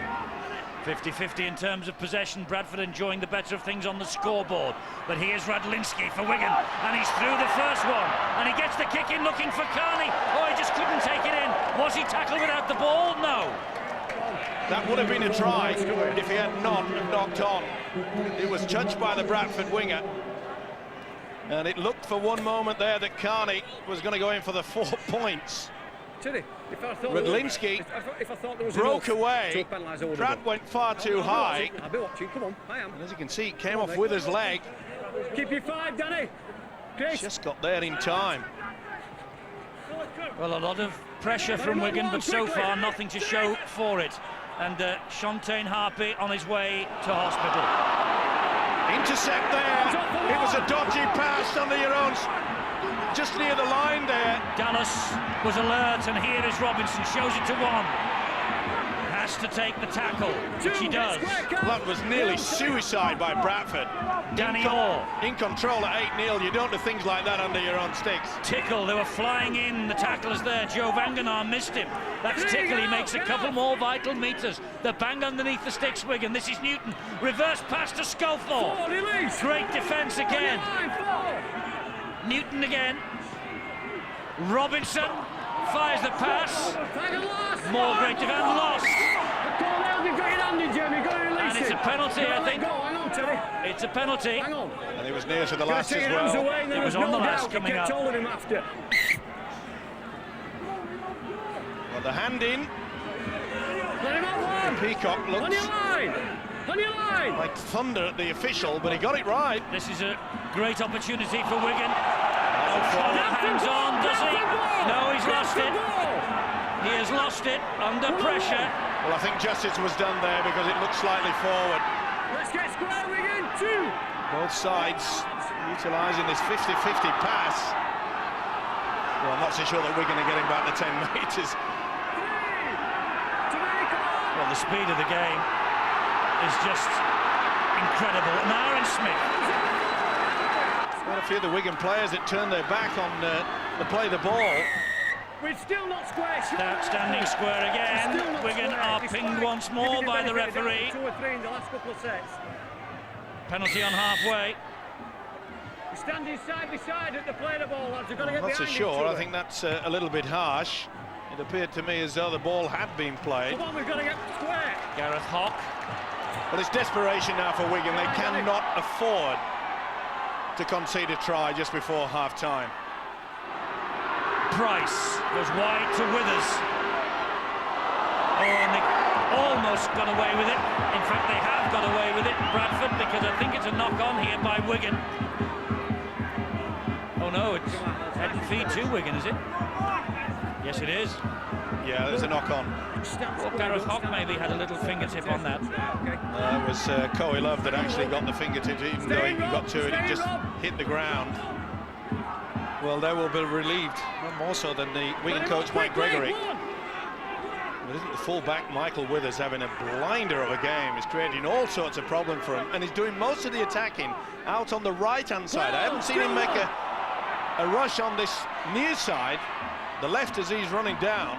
50-50 in terms of possession. Bradford enjoying the better of things on the scoreboard. But here's Radlinski for Wigan, and he's through the first one, and he gets the kick in looking for Carney. Oh, he just couldn't take it in. Was he tackled without the ball? No. That would have been a try if he had not knocked on. It was judged by the Bradford winger. And it looked for one moment there that Carney was going to go in for the 4 points. Radlinski broke away. Pratt went far too high. I'll be watching. Come on, I am. And as you can see, it came off with his leg. Keep your 5, Danny. Just got there in time. Well, a lot of pressure from Wigan, but so far nothing to show for it. And Shontaine Harpy on his way to hospital. Intercept there. It was a dodgy pass under your own, just near the line there. Dallas was alert, and here is Robinson, shows it to one. Has to take the tackle, which he does. That was nearly suicide by Bradford. Danny Orr. In control at 8-0, you don't do things like that under your own sticks. Tickle, they were flying in, the tacklers there. Joe Vangenaar missed him. That's Tickle, he makes a couple more vital meters. The bang underneath the sticks, Wigan. This is Newton. Reverse pass to Sculthorpe. Great defence again. Newton again. Robinson fires the pass. More great defence. Lost. And it's a penalty, I think. It's a penalty. And it was near to the last as well. It was on the last coming up. Well, the hand in. Peacock looks like thunder at the official, but he got it right. This is a great opportunity for Wigan. O'Connor hangs on, does he? No, he's lost it. He has lost it under pressure. Well, I think justice was done there because it looked slightly forward. Let's get square, Wigan. 2. Both sides utilising this 50-50 pass. Well, I'm not so sure that Wigan are getting back the 10 metres. Well, the speed of the game is just incredible. And Aaron Smith. Quite a few of the Wigan players that turned their back on the play the ball. We're still not square. Standing square again. Wigan are pinged once more by the referee. 2 or 3 in the last couple of sets. Penalty on halfway. We're standing side by side at the play the ball, lads. We've got to get That's behind a sure. each I think that's a little bit harsh. It appeared to me as though the ball had been played. Come on, we've got to get square. Gareth Hock. Well, it's desperation now for Wigan. They cannot afford to concede a try just before half-time. Price goes wide to Withers. Oh, and they almost got away with it. In fact, they have got away with it, Bradford, because I think it's a knock-on here by Wigan. Oh no, it's head and feet to Wigan, is it? Yes, it is. Yeah, there's a knock-on. Well, Gareth Hock maybe had a little fingertip on that. It was Coe Love that actually got the fingertip, even though he got to it, he just hit the ground. Well, they will be relieved, more so than the Wigan coach, Mike Gregory. But isn't the full-back Michael Withers having a blinder of a game? He's creating all sorts of problems for him, and he's doing most of the attacking out on the right-hand side. I haven't seen him make a rush on this near side, the left as he's running down.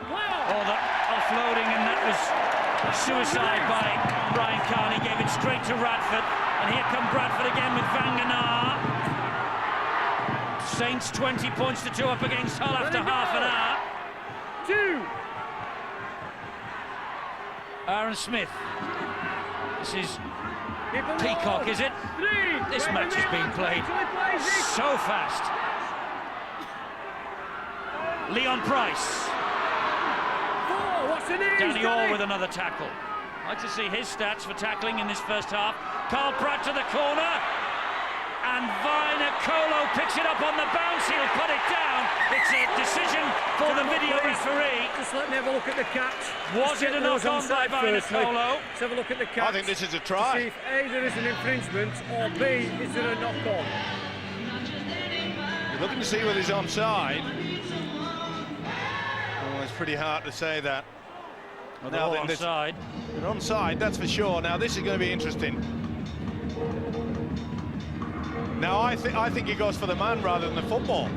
Oh, the offloading, and that was suicide by Brian Carney. Gave it straight to Bradford, and here come Bradford again with Van Genaar. Saints 20 points to 2 up against Hull after half an hour. 2. Aaron Smith. This is Peacock, is it? 3. This match is being played so fast. Leon Price. 4. What's the name? Danny Orr with another tackle. I'd like to see his stats for tackling in this first half. Carl Pratt to the corner. And Vainicolo picks it up on the bounce. He'll put it down. It's a decision for the video referee. Just let me have a look at the catch. Was it a knock-on by Vainicolo? Let's have a look at the catch. I think this is a try. See if A, there is an infringement, or B, is there a knock-on? You're looking to see whether he's onside. Oh, it's pretty hard to say that. Well, they're all onside. They're onside, that's for sure. Now, this is going to be interesting. Now, I think he goes for the man rather than the football.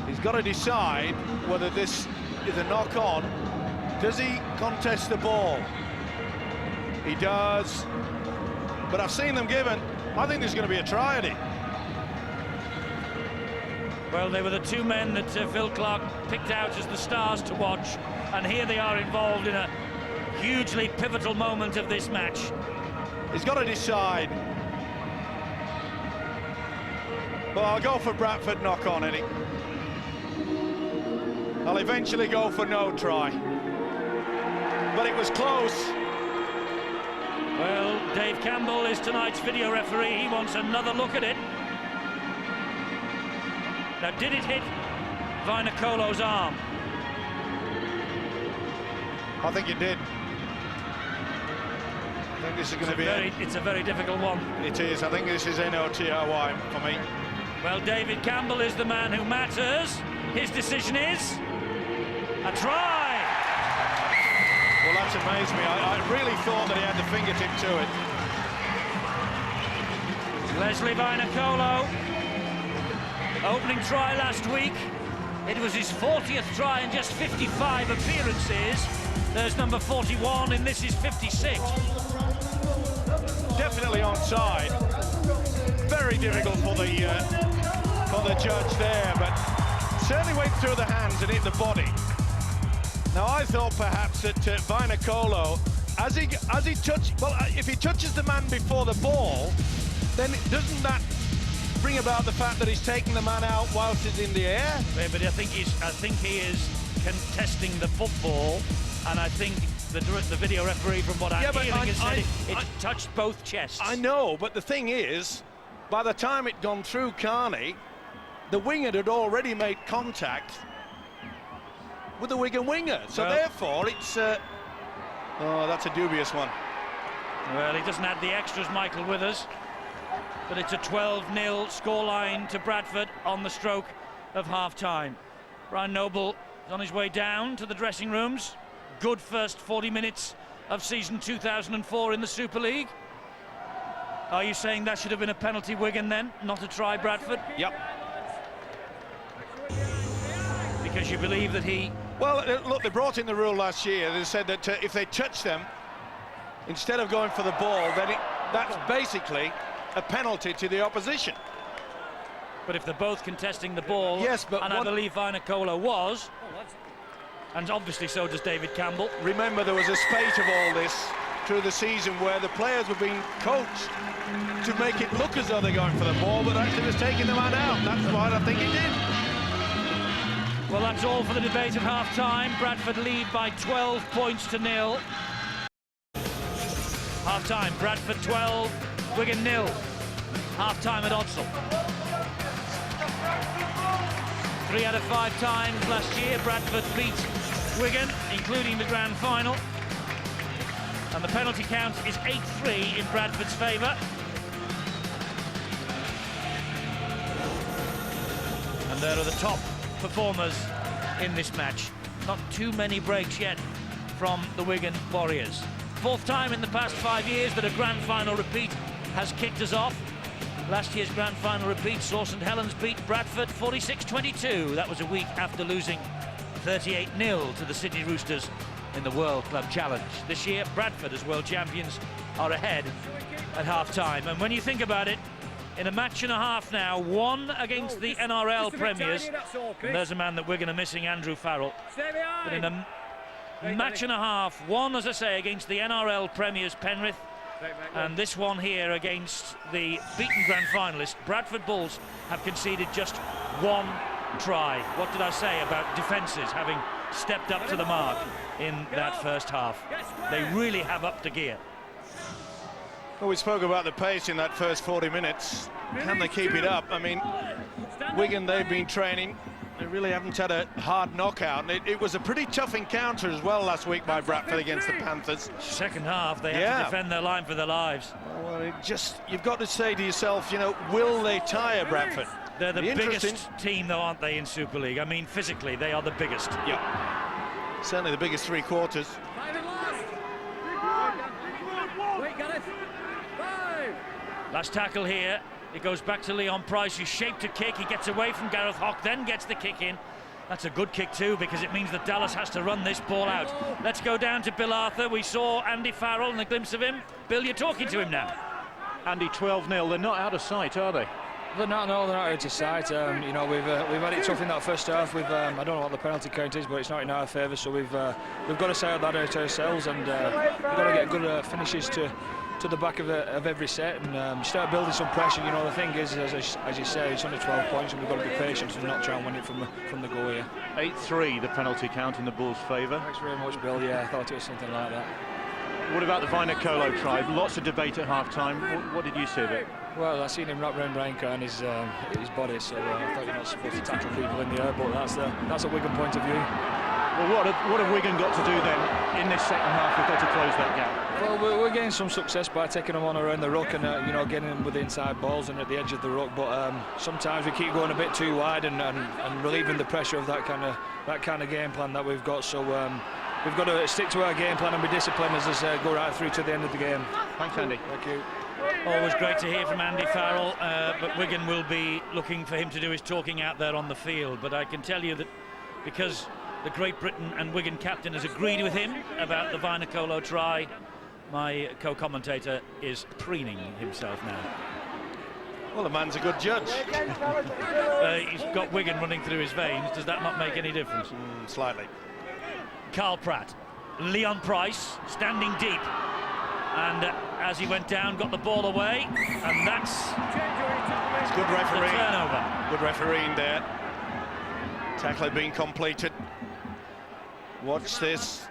He's got to decide whether this is a knock-on. Does he contest the ball? He does. But I've seen them given. I think there's going to be a try at it. Well, they were the 2 men that Phil Clark picked out as the stars to watch, and here they are involved in a hugely pivotal moment of this match. He's got to decide. Well, I'll go for Bradford knock-on, Eddie. I'll eventually go for no try. But it was close. Well, Dave Campbell is tonight's video referee. He wants another look at it. Now, did it hit Vainicolo's arm? I think it did. I think this is going to be it's a very difficult one. It is. I think this is NOTRY for me. Well, David Campbell is the man who matters. His decision is a try. Well, that's amazed me. I really thought that he had the fingertip to it. Leslie Vainicolo, opening try last week. It was his 40th try in just 55 appearances. There's number 41, and this is 56. Definitely onside. Very difficult for the judge there, but certainly went through the hands and hit the body. Now, I thought perhaps that Vainicolo, as he touched, well, if he touches the man before the ball, then doesn't that bring about the fact that he's taking the man out whilst he's in the air? Yeah, but I think he is contesting the football, and I think the video referee, from what I'm hearing, has said it touched both chests. I know, but the thing is, by the time it'd gone through Carney, the winger had already made contact with the Wigan winger. So therefore, it's... oh, that's a dubious one. Well, he doesn't have the extras, Michael Withers. But it's a 12-0 scoreline to Bradford on the stroke of half-time. Brian Noble He's on his way down to the dressing rooms. Good first 40 minutes of season 2004 in the Super League. Are you saying that should have been a penalty, Wigan, then? Not a try, Bradford? Yep. Because you believe that he... Well, look, they brought in the rule last year. They said that if they touch them, instead of going for the ball, then that's basically a penalty to the opposition. But if they're both contesting the ball, yes, but I believe Vinokola was, and obviously so does David Campbell. Remember, there was a spate of all this through the season where the players were being coached to make it look as though they're going for the ball, but actually was taking the man out. That's what I think he did. Well, that's all for the debate at half-time. Bradford lead by 12 points to 0. Half-time, Bradford 12, Wigan 0. Half-time at Odsal. 3 out of 5 times last year, Bradford beat Wigan, including the grand final. And the penalty count is 8-3 in Bradford's favour. And there are the top performers in this match. Not too many breaks yet from the Wigan Warriors. 4th time in the past 5 years that a grand final repeat has kicked us off. Last year's grand final repeat saw St Helens beat Bradford 46-22. That was a week after losing 38-0 to the Sydney Roosters in the World Club Challenge. This year, Bradford, as world champions, are ahead at half-time. And when you think about it, in a match and a half now, one against the NRL Premiers, and there's a man that Wigan are missing, Andrew Farrell. But in a match and a half, one, as I say, against the NRL Premiers Penrith, and this one here against the beaten grand finalist, Bradford Bulls have conceded just 1 try. What did I say about defences having stepped up to the mark in that first half? They really have upped the gear. Well, we spoke about the pace in that first 40 minutes. Can they keep it up? I mean, Wigan, they've been training. They really haven't had a hard knockout. And it was a pretty tough encounter as well last week by Bradford against the Panthers. Second half, they had to defend their line for their lives. Well, you've got to say to yourself, you know, will they tire Bradford? They're the biggest team, though, aren't they, in Super League? I mean, physically, they are the biggest. Yeah. Certainly the biggest 3 quarters. Last tackle here. It goes back to Leon Price, who's shaped a kick. He gets away from Gareth Hock, then gets the kick in. That's a good kick too, because it means that Dallas has to run this ball out. Let's go down to Bill Arthur. We saw Andy Farrell and a glimpse of him. Bill, you're talking to him now. Andy, 12-0. They're not out of sight, are they? They're not out of sight. You know, we've had it tough in that first half. I don't know what the penalty count is, but it's not in our favour. So we've got to say that out ourselves, and we've got to get good finishes to the back of every set and start building some pressure. You know, the thing is, as you say, it's under 12 points, and we've got to be patient and not try and win it from the goal here. 8-3, the penalty count in the Bulls' favour. Thanks very much, Bill. Yeah, I thought it was something like that. What about the Vinokola try? Lots of debate at half-time. What did you see of it? Well, I seen him wrap around Branca and his body, so I thought you're not supposed to tackle people in the air, but that's a Wigan point of view. Well, what have Wigan got to do then in this second half? We've got to close that gap. Well, we're getting some success by taking them on around the ruck and you know, getting them with the inside balls and at the edge of the ruck. But sometimes we keep going a bit too wide and relieving the pressure of that kind of game plan that we've got. So we've got to stick to our game plan and be disciplined as us go right through to the end of the game. Thanks, Andy. Thank you. Always great to hear from Andy Farrell, but Wigan will be looking for him to do his talking out there on the field. But I can tell you that because the Great Britain and Wigan captain has agreed with him about the Vinokola try, my co-commentator is preening himself now. Well, the man's a good judge. He's got Wigan running through his veins. Does that not make any difference? Slightly. Carl Pratt, Leon Price standing deep, and as he went down, got the ball away, and that's good refereeing. The turnover. Good refereeing there. Tackle being completed. Watch this.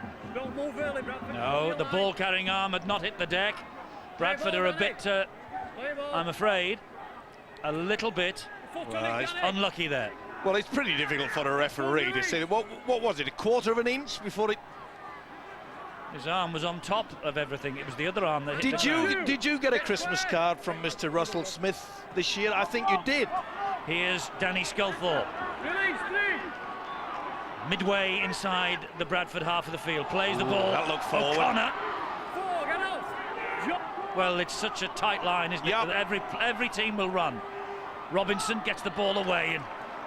No, the ball carrying arm had not hit the deck. Bradford are a bit, I'm afraid, a little bit unlucky there. Well, it's pretty difficult for a referee to say. What was it, a quarter of an inch before it? His arm was on top of everything. It was the other arm that hit the ground. Did you get a Christmas card from Mr. Russell Smith this year? I think you did. Here's Danny Sculthorpe. midway inside the Bradford half of the field. Plays the ball. That looked forward. O'Connor. Well, it's such a tight line, isn't it? That every team will run. Robinson gets the ball away, and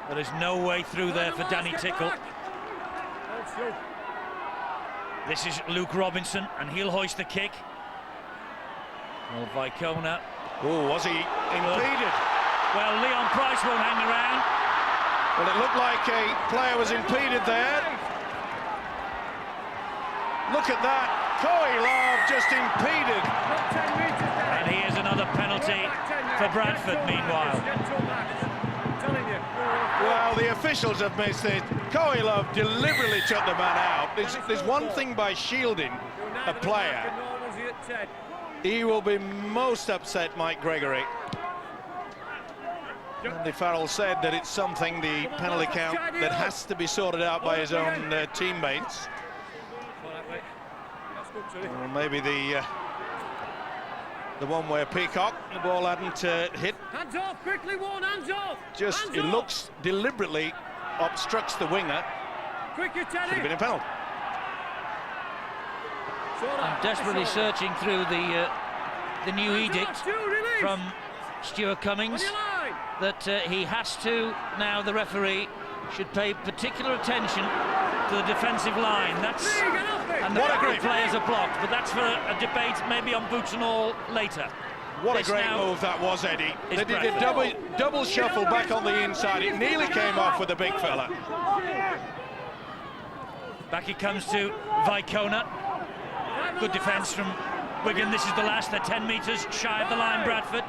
there is no way through there for Danny Tickle. This is Luke Robinson, and he'll hoist the kick. Well, Vicona. Oh, was he impeded? Well, Leon Price won't hang around. Well, it looked like a player was impeded there. Look at that. Coy Love just impeded. And here's another penalty for Bradford, meanwhile. Well, the officials have missed it. Coy Love deliberately took the man out. There's one thing by shielding a player. He will be most upset, Mike Gregory. Andy Farrell said that it's something, the penalty count, that has to be sorted out by his own teammates. Well, maybe the one where Peacock, the ball hadn't hit. Hands off, quickly, one, hands off! Just, it looks deliberately obstructs the winger. Quicker, Should have been a penalty. I'm desperately searching through the new edict from Stuart Cummings that he has to, now the referee should pay particular attention to the defensive line. And the Bradford players are blocked, but that's for a debate maybe on boots and all later. What a great move that was, Eddie. They did a double shuffle back on the inside. It nearly came off with the big fella. Back it comes to Vicona. Good defence from Wigan. This is the last. They're 10 metres shy of the line, Bradford.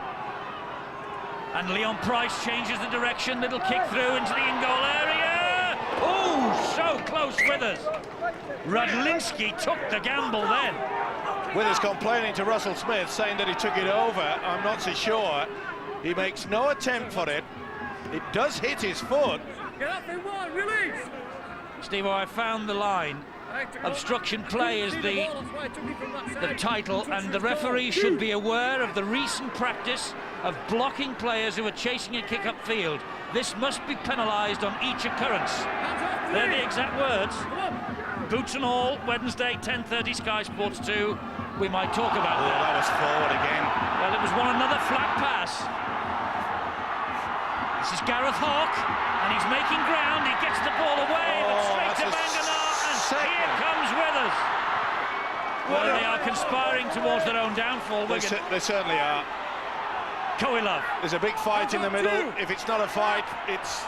And Leon Price changes the direction. Little kick through into the in-goal area. Oh, so close, Withers. Radlinski took the gamble then. Withers complaining to Russell Smith, saying that he took it over. I'm not so sure. He makes no attempt for it. It does hit his foot. Get up in one, release! Steve-O, I found the line. Obstruction play is the title, and the referee should be aware of the recent practice of blocking players who are chasing a kick upfield. This must be penalised on each occurrence. They're the exact words. Boots and all, Wednesday, 10:30, Sky Sports 2. We might talk about that. That was forward again. Well, it was another flat pass. This is Gareth Hawke, and he's making ground. He gets the ball away, but straight to Banganar, and here comes Withers. Well, they are conspiring towards their own downfall, Wigan. They certainly are. Coy Love. There's a big fight in the middle. If it's not a fight, it's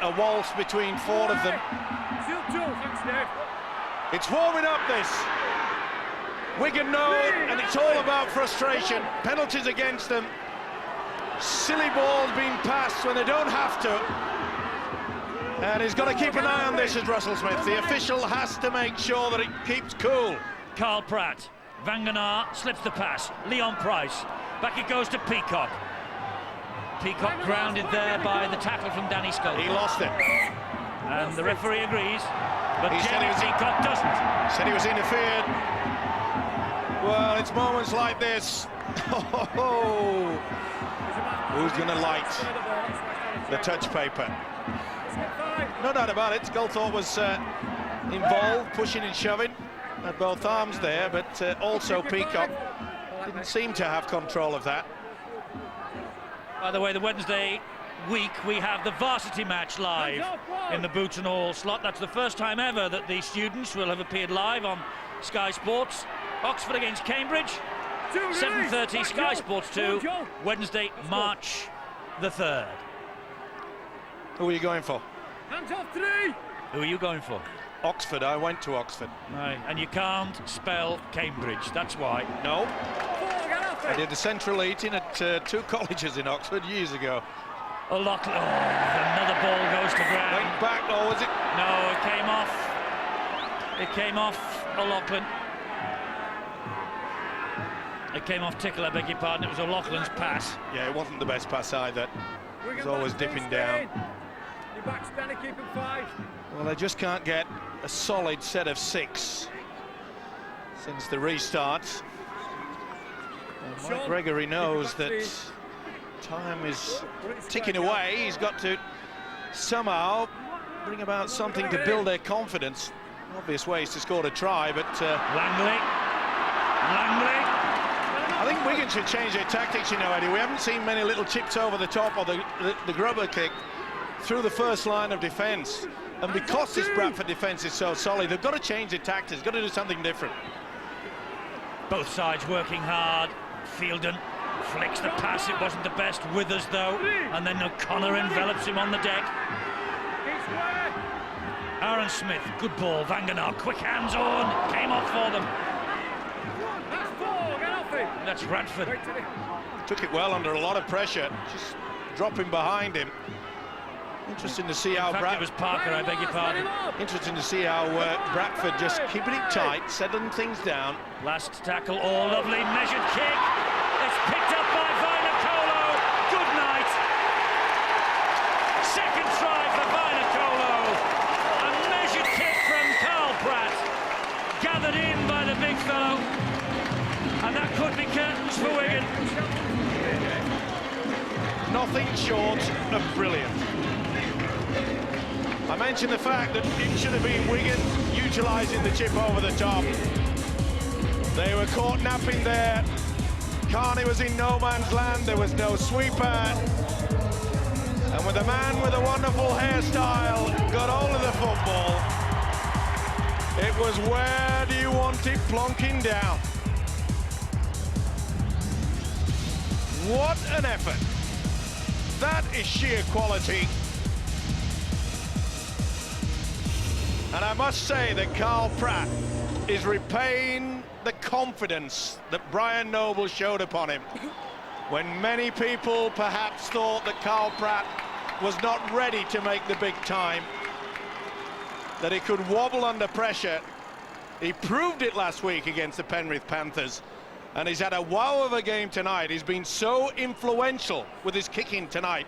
a waltz between four of them. It's warming up, this. Wigan know, and it's all about frustration. Penalties against them. Silly balls being passed when they don't have to. And he's got to keep an eye on this as Russell Smith. The official has to make sure that it keeps cool. Carl Pratt. Vanganar slips the pass. Leon Price. Back it goes to Peacock. Peacock grounded there by the tackle from Danny Scully. He lost it. And the referee agrees, but Jamie Peacock doesn't. Said he was interfered. Well, it's moments like this. Who's going to light the touch paper? No doubt about it. Sculthorpe was involved, pushing and shoving at both arms there, but also Peacock didn't seem to have control of that. By the way, the Wednesday week we have the varsity match live in the Boots and All slot. That's the first time ever that the students will have appeared live on Sky Sports. Oxford against Cambridge, 7:30, Sky Sports 2, Wednesday, March the 3rd. Who are you going for? Hands off, three! Who are you going for? Oxford. I went to Oxford. Right, and you can't spell Cambridge, that's why. No. I did the central eating at two colleges in Oxford years ago. O'Loughlin, another ball goes to ground. Went back, or was it? No, it came off. It came off O'Loughlin. It came off Tickle, I beg your pardon. It was O'Loughlin's pass. Yeah, it wasn't the best pass either. It was always dipping down. Your back's better, keep him 5. Well, they just can't get a solid set of 6 since the restart. And Mike Gregory knows that time is ticking away. He's got to somehow bring about something to build their confidence. Obvious ways to score a try, but Langley. I think Wigan should change their tactics, you know, Eddie. We haven't seen many little chips over the top or the grubber kick through the first line of defence. And because this Bradford defence is so solid, they've got to change their tactics, got to do something different. Both sides working hard. Fielden flicks the pass, it wasn't the best. Withers though, and then O'Connor envelops him on the deck. Aaron Smith, good ball. Vangenaar, quick hands on, came off for them. That's Bradford. Took it well under a lot of pressure, just dropping behind him. Interesting to see how it was Parker, I beg your pardon. Interesting to see how Bradford just keeping it tight, settling things down. Last tackle, oh lovely, measured kick. It's picked up by Vainicolo. Good night. Second try for Vainicolo. A measured kick from Carl Pratt. Gathered in by the big fellow. And that could be curtains for Wigan. Nothing short of brilliant. I mentioned the fact that it should have been Wigan utilising the chip over the top. They were caught napping there. Carney was in no man's land, there was no sweeper. And with a man with a wonderful hairstyle got hold of the football, it was where do you want it plonking down. What an effort. That is sheer quality. And I must say that Carl Pratt is repaying the confidence that Brian Noble showed upon him. When many people perhaps thought that Carl Pratt was not ready to make the big time, that he could wobble under pressure. He proved it last week against the Penrith Panthers, and he's had a wow of a game tonight. He's been so influential with his kicking tonight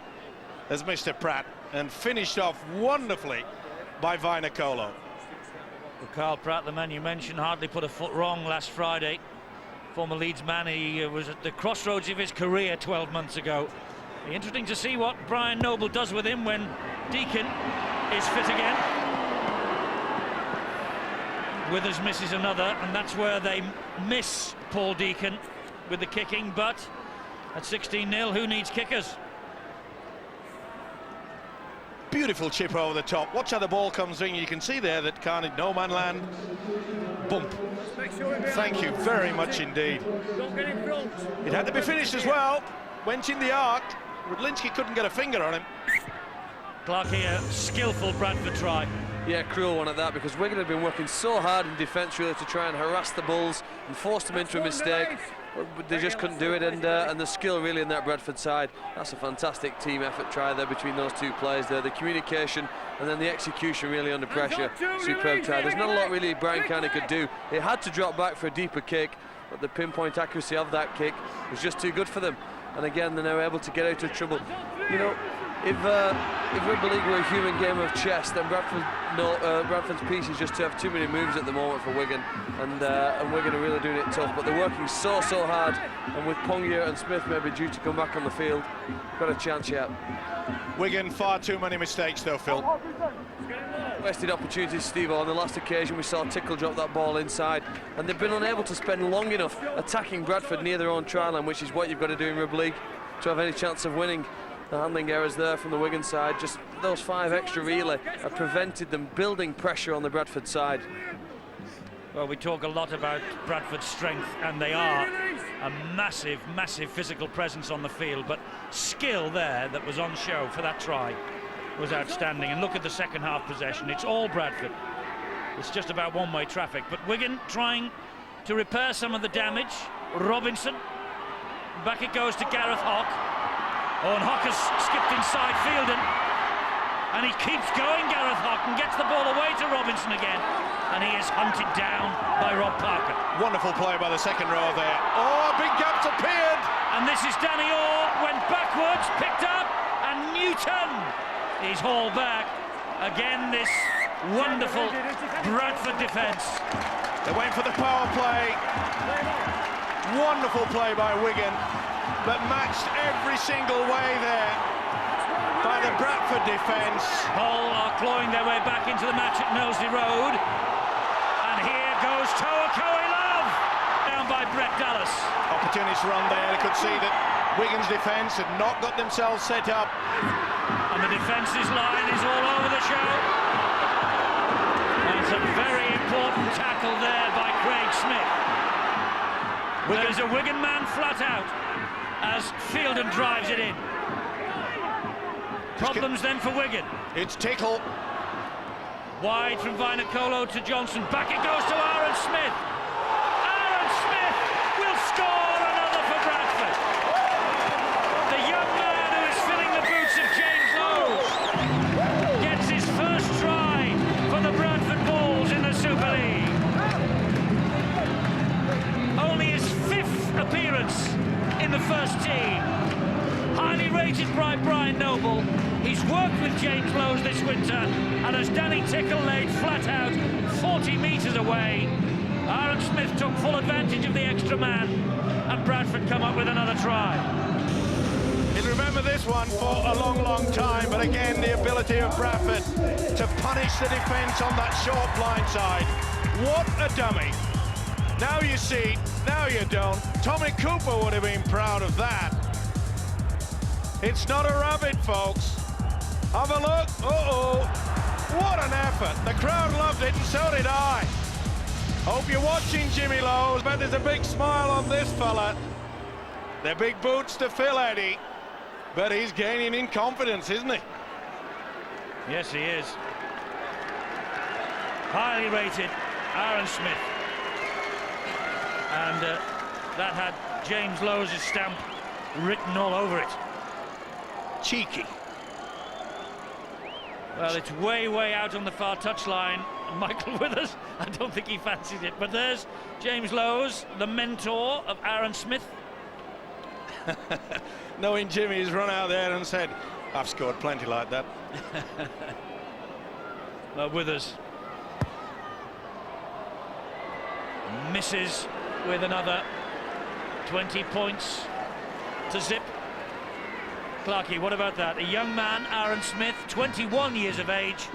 as Mr. Pratt, and finished off wonderfully by Vainicolo. Well, Carl Pratt, the man you mentioned, hardly put a foot wrong last Friday. Former Leeds man, he was at the crossroads of his career 12 months ago. Be interesting to see what Brian Noble does with him when Deacon is fit again. Withers misses another, and that's where they miss Paul Deacon with the kicking, but at 16-0, who needs kickers? Beautiful chip over the top. Watch how the ball comes in. You can see there that Carney, no man land. Bump. Thank you very much indeed. It had to be finished as well. Went in the arc. Rudlinski couldn't get a finger on him. Clark here, skillful Bradford try. Yeah, cruel one at that, because Wigan had been working so hard in defence really to try and harass the Bulls and force them into a mistake. But they just couldn't do it, and the skill really in that Bradford side. That's a fantastic team effort try there between those two players there. The communication and then the execution really under pressure. Superb try. There's not a lot really Brian Carney could do. He had to drop back for a deeper kick, but the pinpoint accuracy of that kick was just too good for them. And again, they're now able to get out of trouble. You know, if Rugby League were a human game of chess, then Bradford's piece is just to have too many moves at the moment for Wigan, and Wigan are really doing it tough. But they're working so hard, and with Pongia and Smith maybe due to come back on the field, got a chance yet. Wigan, far too many mistakes though, Phil. Wasted opportunities, Steve. On the last occasion we saw Tickle drop that ball inside, and they've been unable to spend long enough attacking Bradford near their own try line, which is what you've got to do in Rugby League to have any chance of winning. The handling errors there from the Wigan side, just those 5 extra really have prevented them building pressure on the Bradford side. Well, we talk a lot about Bradford's strength, and they are a massive physical presence on the field, but skill there that was on show for that try was outstanding. And look at the second half possession, it's all Bradford. It's just about one-way traffic, but Wigan trying to repair some of the damage. Robinson, back it goes to Gareth Hock. Oh, and Hock has skipped inside Fielden, and he keeps going, Gareth Hock, and gets the ball away to Robinson again, and he is hunted down by Rob Parker. Wonderful play by the second row there. Oh, big gap's appeared! And this is Danny Orr, went backwards, picked up, and Newton is hauled back. Again, this wonderful Bradford defence. They went for the power play. Wonderful play by Wigan, but matched every single way there by the the Bradford defence. Hull are clawing their way back into the match at Knowsley Road. And here goes Toa Coelho, down by Brett Dallas. Opportunist run there. They could see that Wigan's defence had not got themselves set up. And the defence's line is all over the show. That's a very important tackle there by Craig Smith. There's a Wigan man flat out as Fielden drives it in. Problems then for Wigan. It's Tickle. Wide from Vainikolo to Johnson. Back it goes to Aaron Smith. Aaron Smith will score another for Bradford. The young man who is filling the boots of James Lowe gets his first try for the Bradford Bulls in the Super League. Only his 5th appearance in the first team. Highly rated by Brian Noble. He's worked with James Lowe this winter, and as Danny Tickle laid flat out 40 metres away, Aaron Smith took full advantage of the extra man, and Bradford come up with another try. You'll remember this one for a long, long time, but again, the ability of Bradford to punish the defence on that short blind side. What a dummy. Now you see, now you don't. Tommy Cooper would have been proud of that. It's not a rabbit, folks. Have a look. Uh-oh. What an effort. The crowd loved it, and so did I. Hope you're watching, Jimmy Lowe. I bet there's a big smile on this fella. They're big boots to fill, Eddie. But he's gaining in confidence, isn't he? Yes, he is. Highly rated Aaron Smith. And that had James Lowe's stamp written all over it. Cheeky. Well, it's way, way out on the far touchline. Michael Withers, I don't think he fancied it. But there's James Lowe's, the mentor of Aaron Smith. Knowing Jimmy's run out there and said, I've scored plenty like that. Withers misses with another 20 points to zip. Clarkie, what about that? A young man, Aaron Smith, 21 years of age.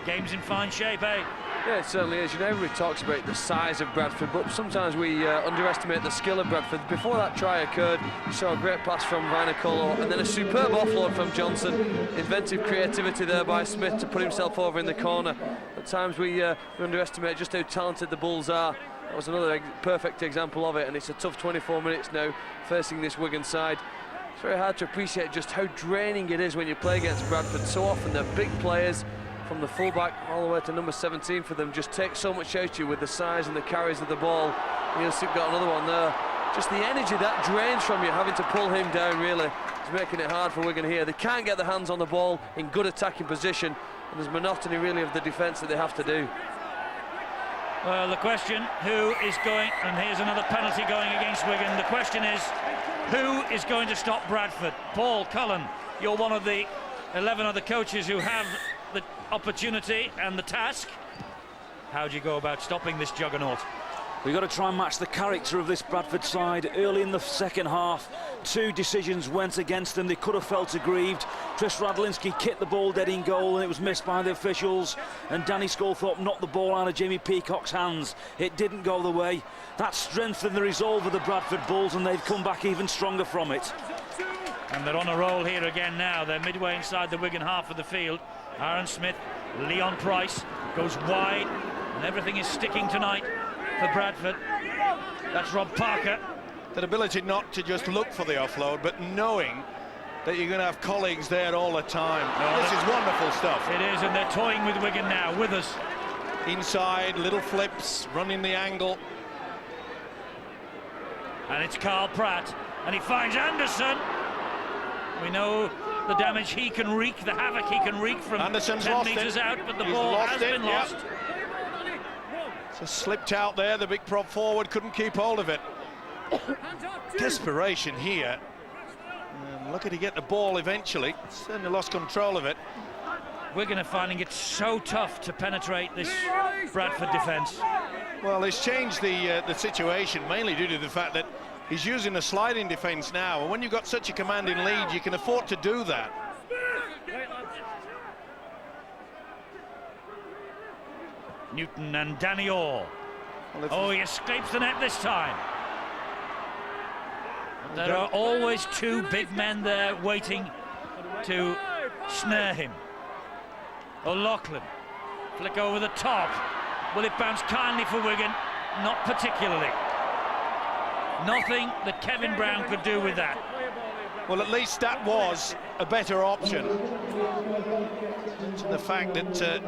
Game's in fine shape, eh? Yeah, it certainly is. You know, everybody talks about the size of Bradford, but sometimes we underestimate the skill of Bradford. Before that try occurred, you saw a great pass from Vainikolo and then a superb offload from Johnson. Inventive creativity there by Smith to put himself over in the corner. At times we underestimate just how talented the Bulls are. That was another perfect example of it, and it's a tough 24 minutes now facing this Wigan side. It's very hard to appreciate just how draining it is when you play against Bradford. So often they're big players, from the fullback all the way to number 17 for them, just take so much out of you with the size and the carries of the ball. Nielsen got another one there. Just the energy that drains from you, having to pull him down really is making it hard for Wigan here. They can't get their hands on the ball in good attacking position, and there's monotony really of the defence that they have to do. Well, the question, who is going, and here's another penalty going against Wigan. The question is, who is going to stop Bradford? Paul Cullen, you're one of the 11 other coaches who have the opportunity and the task. How do you go about stopping this juggernaut? We've got to try and match the character of this Bradford side. Early in the second half, 2 decisions went against them. They could have felt aggrieved. Chris Radlinski kicked the ball dead in goal and it was missed by the officials. And Danny Sculthorpe knocked the ball out of Jamie Peacock's hands. It didn't go the way. That strengthened the resolve of the Bradford Bulls, and they've come back even stronger from it. And they're on a roll here again now. They're midway inside the Wigan half of the field. Aaron Smith, Leon Price goes wide, and everything is sticking tonight for Bradford. That's Rob Parker. That ability not to just look for the offload, but knowing that you're going to have colleagues there all the time. This is wonderful stuff. It is, and they're toying with Wigan now. Withers. Inside, little flips, running the angle. And it's Carl Pratt, and he finds Anderson. We know the damage he can wreak, the havoc he can wreak from Anderson's 10 lost metres it. out, but the He's ball lost has it, been lost. Just slipped out there, the big prop forward couldn't keep hold of it. Desperation here. Lucky to get the ball eventually. Certainly lost control of it. Wigan are finding it so tough to penetrate this Bradford defence. Well, it's changed the situation, mainly due to the fact that he's using a sliding defence now, and when you've got such a commanding lead, you can afford to do that. Newton and Danny Orr. Oh, he escapes the net this time. There are always two big men there waiting to snare him. O'Loughlin, flick over the top. Will it bounce kindly for Wigan? Not particularly. Nothing that Kevin Brown could do with that. Well, at least that was a better option. So the fact that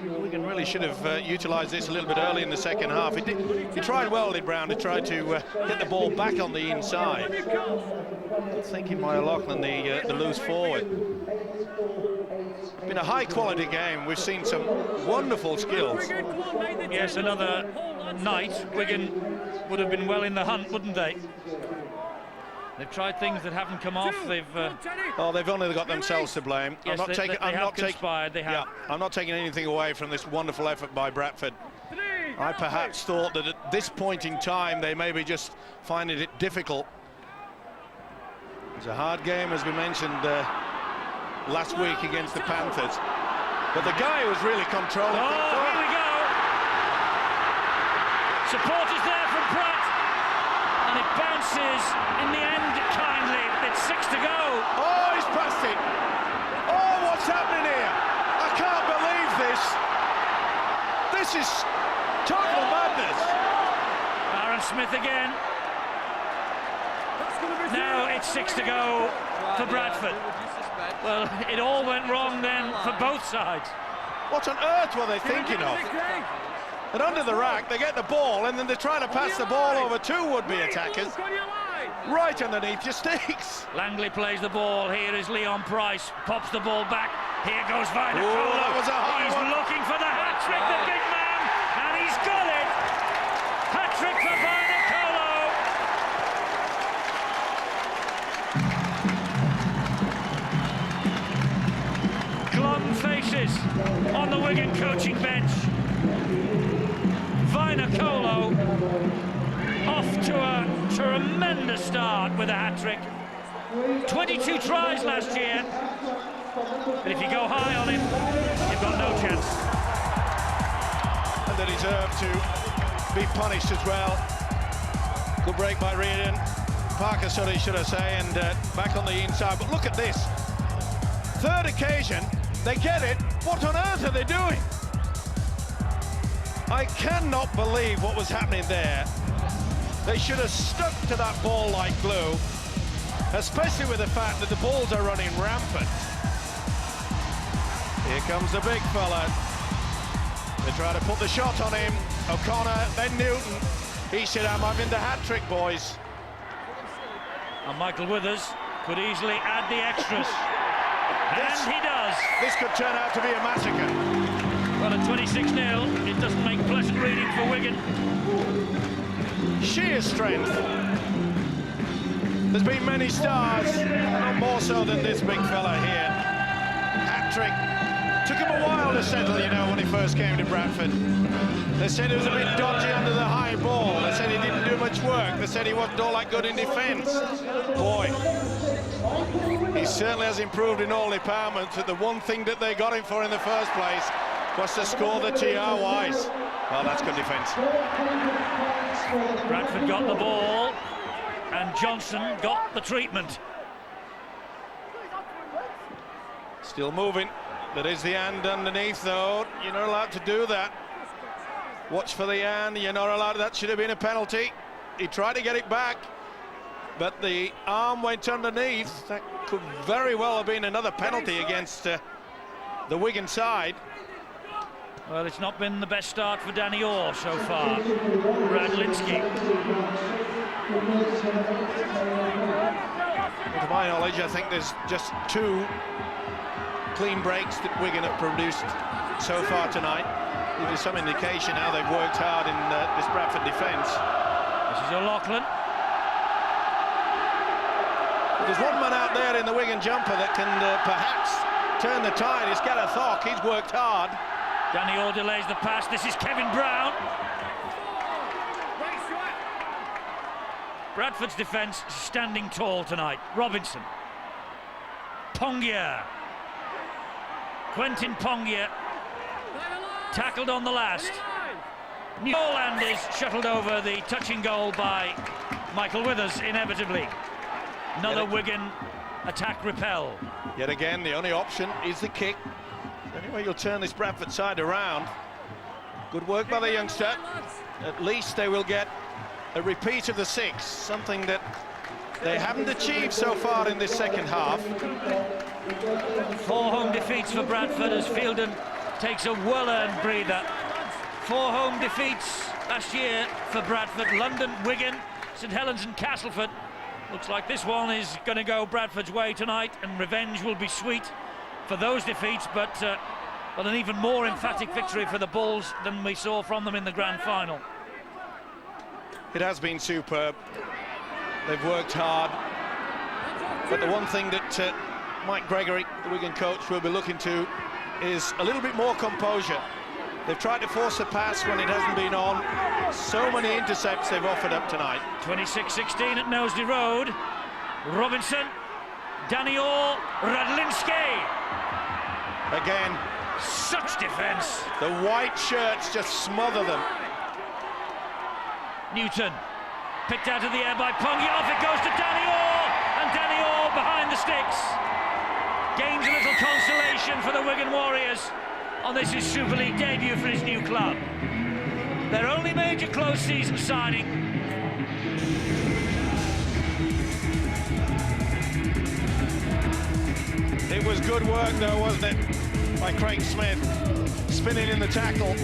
Wigan really should have utilised this a little bit early in the second half. He tried well, did Brown, to try to get the ball back on the inside. Thinking by O'Loughlin, the loose forward. It's been a high-quality game. We've seen some wonderful skills. Yes, another night, Wigan would have been well in the hunt, wouldn't they? They've tried things that haven't come off. They've only got themselves to blame. Yes, I'm not taking anything away from this wonderful effort by Bradford. I perhaps thought that at this point in time they maybe just finding it difficult. It's a hard game, as we mentioned last week against the Panthers. But the guy was really controlling things. Oh, here we go. Supporters there from Pratt. And it bounces in the end kindly. It's 6 to go. Oh, he's passed it. Oh, what's happening here? I can't believe this. This is total madness. Aaron Smith again. Now it's 6 to go for Bradford. Well, it all went wrong then for both sides. What on earth were they thinking of? And under the rack, they get the ball, and then they're trying to pass the ball over two would-be attackers. Right underneath your sticks. Langley plays the ball. Here is Leon Price. Pops the ball back. Here goes Viner. That was a high He's one. looking for the hat-trick, the big man, and he's got it. Hat-trick for Viner Colo. Glum faces on the Wigan coaching bench. Viner Colo off to a tremendous start with a hat-trick. 22 tries last year, but if you go high on him, you've got no chance. And they deserve to be punished as well. Good break by Reardon. Parker Suddy, should I say, and back on the inside. But look at this. Third occasion, they get it. What on earth are they doing? I cannot believe what was happening there. They should have stuck to that ball like glue, especially with the fact that the balls are running rampant. Here comes the big fella. They try to put the shot on him. O'Connor, then Newton. He said, I'm having the hat-trick, boys. And Michael Withers could easily add the extras. And he does. This could turn out to be a massacre. Well, at 26-0, it doesn't make pleasant reading for Wigan. Sheer strength. There's been many stars, not more so than this big fella here. Hat-trick. Took him a while to settle, you know, when he first came to Bradford. They said he was a bit dodgy under the high ball. They said he didn't do much work. They said he wasn't all that good in defence. Boy, he certainly has improved in all departments. But the one thing that they got him for in the first place was to score the TR-wise. Well, that's good defence. Bradford got the ball, and Johnson got the treatment. Still moving. There is the hand underneath, though. You're not allowed to do that. Watch for the hand. You're not allowed. That should have been a penalty. He tried to get it back, but the arm went underneath. That could very well have been another penalty against the Wigan side. Well, it's not been the best start for Danny Orr so far. Radlinski. Well, to my knowledge, I think there's just 2 clean breaks that Wigan have produced so far tonight. Gives you some indication how they've worked hard in this Bradford defence. This is O'Loughlin. There's one man out there in the Wigan jumper that can perhaps turn the tide. It's Gareth Hawk. He's worked hard. Danny Orr delays the pass. This is Kevin Brown. Bradford's defence standing tall tonight. Robinson. Pongia. Quentin Pongia. Tackled on the last. Newland is shuttled over the touching goal by Michael Withers, inevitably. Another Wigan attack repel. Yet again, the only option is the kick. Anyway, you'll turn this Bradford side around. Good work by the youngster. At least they will get a repeat of the 6, something that they haven't achieved so far in this second half. 4 home defeats for Bradford as Fielden takes a well-earned breather. 4 home defeats last year for Bradford: London, Wigan, St Helens and Castleford. Looks like this one is going to go Bradford's way tonight, and revenge will be sweet for those defeats, but an even more emphatic victory for the Bulls than we saw from them in the grand final. It has been superb. They've worked hard, but the one thing that Mike Gregory, the Wigan coach, will be looking to is a little bit more composure. They've tried to force the pass when it hasn't been on. So many intercepts they've offered up tonight. 26-16 at Knowsley Road. Robinson, Danny Orr, Radlinski. Again, such defence. The white shirts just smother them. Newton, picked out of the air by Pongi. Off it goes to Danny Orr, and Danny Orr behind the sticks. Gains a little consolation for the Wigan Warriors on this his Super League debut for his new club. Their only major close season signing. It was good work though, wasn't it, by Craig Smith, spinning in the tackle.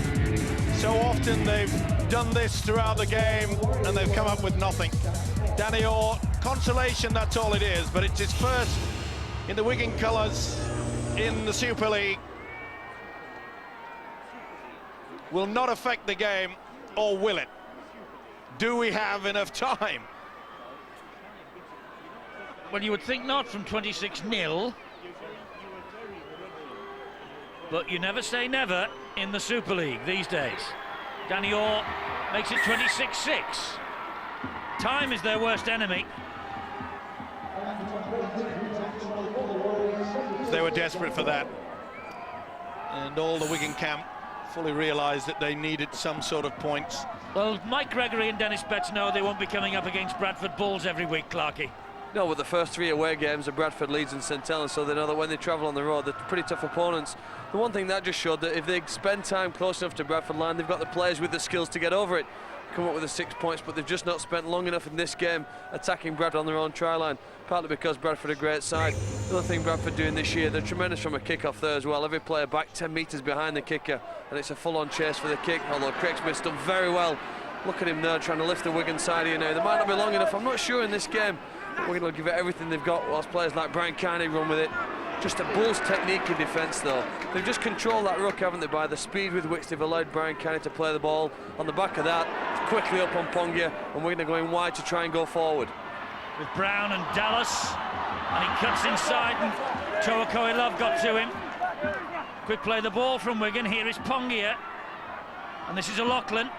So often they've done this throughout the game and they've come up with nothing. Danny Orr, consolation, that's all it is, but it's his first in the Wigan colours in the Super League. Will not affect the game, or will it? Do we have enough time? Well, you would think not from 26-0. But you never say never in the Super League these days. Danny Orr makes it 26-6. Time is their worst enemy. They were desperate for that. And all the Wigan camp fully realised that they needed some sort of points. Well, Mike Gregory and Dennis Betts know they won't be coming up against Bradford Bulls every week, Clarkie. No, with the first 3 away games are Bradford, Leeds and St Helens, so they know that when they travel on the road, they're pretty tough opponents. The one thing that just showed that if they spend time close enough to Bradford line, they've got the players with the skills to get over it, come up with the 6 points, but they've just not spent long enough in this game attacking Bradford on their own try line, partly because Bradford are a great side. The other thing Bradford doing this year, they're tremendous from a kick-off there as well. Every player back 10 metres behind the kicker, and it's a full-on chase for the kick, although Craig Smith's done very well. Look at him there trying to lift the Wigan side here now. They might not be long enough, I'm not sure in this game. Wigan will give it everything they've got, whilst players like Brian Carney run with it. Just a Bulls technique in defence though. They've just controlled that ruck, haven't they, by the speed with which they've allowed Brian Carney to play the ball. On the back of that, quickly up on Pongia, and Wigan are going wide to try and go forward. With Brown and Dallas, and he cuts inside, and Toa Love got to him. Quick play the ball from Wigan. Here is Pongia, and this is O'Loughlin.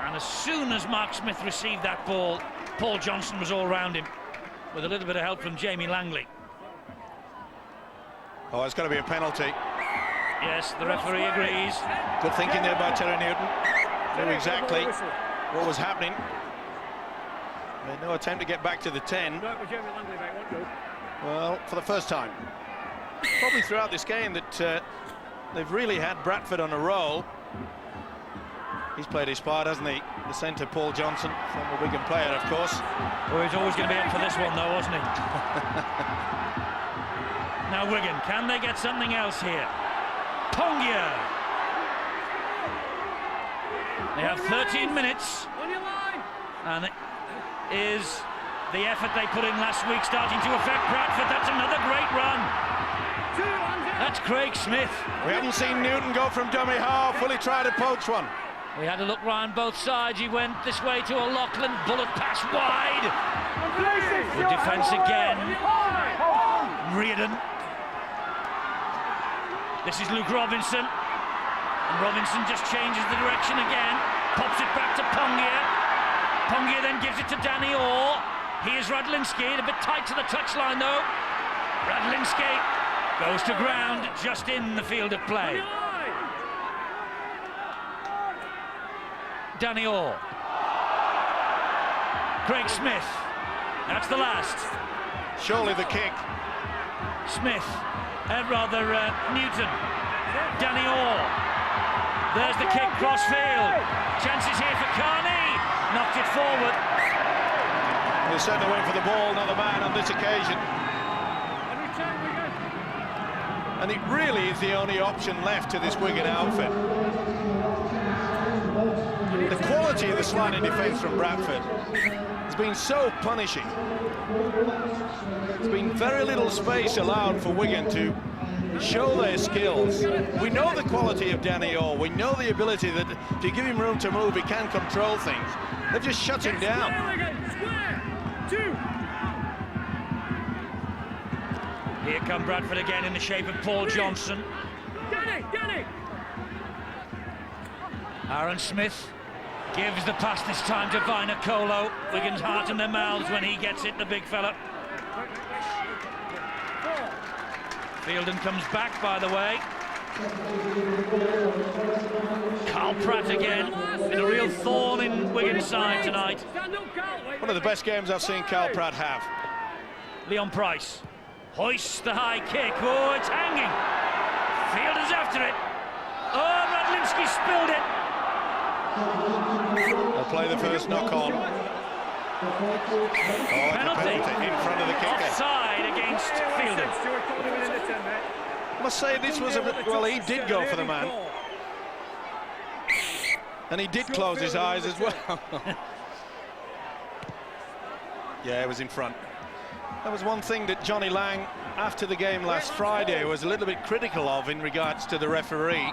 And as soon as Mark Smith received that ball, Paul Johnson was all round him, with a little bit of help from Jamie Langley. Oh, it's got to be a penalty. Yes, the referee agrees. Good thinking there by Terry Newton. Knew exactly what was happening. Made no attempt to get back to the 10. Well, for the first time. Probably throughout this game that they've really had Bradford on a roll. He's played his part, hasn't he? The centre, Paul Johnson, former Wigan player, of course. Well, he's always going to be up for this one, though, wasn't he? Now, Wigan, can they get something else here? Pongia! They have 13 minutes. And it is the effort they put in last week starting to affect Bradford. That's another great run. That's Craig Smith. We haven't seen Newton go from dummy half. Will he try to poach one? We had a look round both sides. He went this way to O'Loughlin. Bullet pass wide. Good defence again. Reardon. This is Luke Robinson. And Robinson just changes the direction again. Pops it back to Pongia. Pongia then gives it to Danny Orr. Here's Radlinski. A bit tight to the touchline though. Radlinski goes to ground just in the field of play. Danny Orr. Craig Smith. That's the last. Surely the kick. Smith. Newton. Danny Orr. There's the kick cross-field. Chances here for Carney. Knocked it forward. We're certainly waiting for the ball, not the man on this occasion. And it really is the only option left to this Wigan outfit. The quality of the sliding defence from Bradford has been so punishing. There's been very little space allowed for Wigan to show their skills. We know the quality of Danny Orr. We know the ability that if you give him room to move, he can control things. They've just shut him down. Here come Bradford again in the shape of Paul Johnson. Aaron Smith gives the pass this time to Vainikolo. Wigan's heart in their mouths when he gets it, the big fella. Fielden comes back, by the way. Carl Pratt again, been a real thorn in Wigan's side tonight. One of the best games I've seen Carl Pratt have. Leon Price hoists the high kick. Oh, it's hanging. Fielder's after it. Oh, Radlinski spilled it. They'll play the first knock-on. Penalty in front of the kicker. Offside against Fielder. I must say this was well, he did go for the man. And he did close his eyes as well. Yeah, it was in front. That was one thing that Johnny Lang, after the game last Friday, was a little bit critical of in regards to the referee.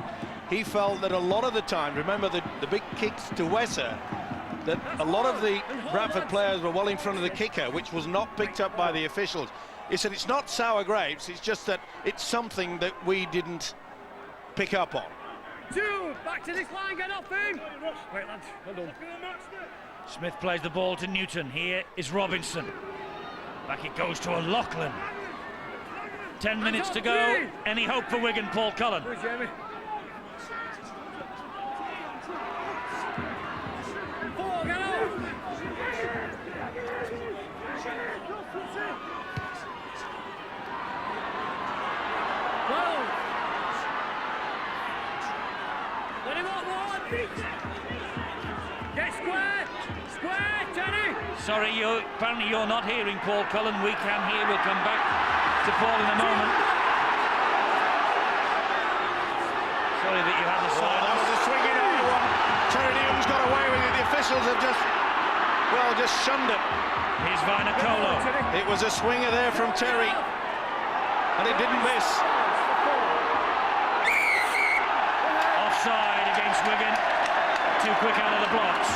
He felt that a lot of the time, remember the big kicks to Wesser, that a lot of the Bradford players were well in front of the kicker, which was not picked up by the officials. He said it's not sour grapes, it's just that it's something that we didn't pick up on. Back to this line, get off him! Wait, lads, well done. Smith plays the ball to Newton. Here is Robinson. Back it goes to O'Loughlin. 10 minutes to go. Any hope for Wigan, Paul Cullen? Get square! Square, Terry! Sorry, apparently you're not hearing Paul Cullen. We can hear. We'll come back to Paul in a moment. Sorry that you had the silence. That was a swinging over one. Terry Newton's got away with it. The officials have just shunned it. Here's Vainikolo. It was a swinger there from Terry, and it didn't miss. Offside against Wigan. Too quick out of the blocks.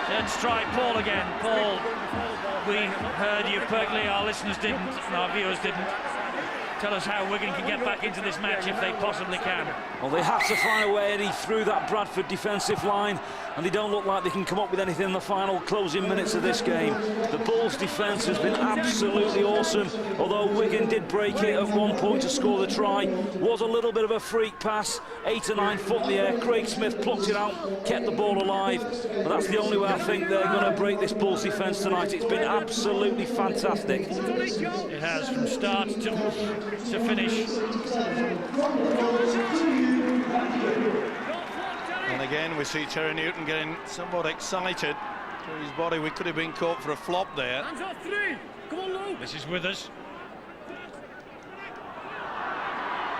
Let's try Paul again. Paul, we heard you perfectly, our listeners didn't, and our viewers didn't. Tell us how Wigan can get back into this match if they possibly can. Well, they have to find a way any through that Bradford defensive line, and they don't look like they can come up with anything in the final closing minutes of this game. The Bulls' defence has been absolutely awesome, although Wigan did break it at one point to score the try. Was a little bit of a freak pass, 8 or 9 foot in the air. Craig Smith plucked it out, kept the ball alive, but that's the only way I think they're going to break this Bulls' defence tonight. It's been absolutely fantastic. It has, from start to finish. And again we see Terry Newton getting somewhat excited through his body. We could have been caught for a flop there. Hands off three! Come on, Luke! This is Withers.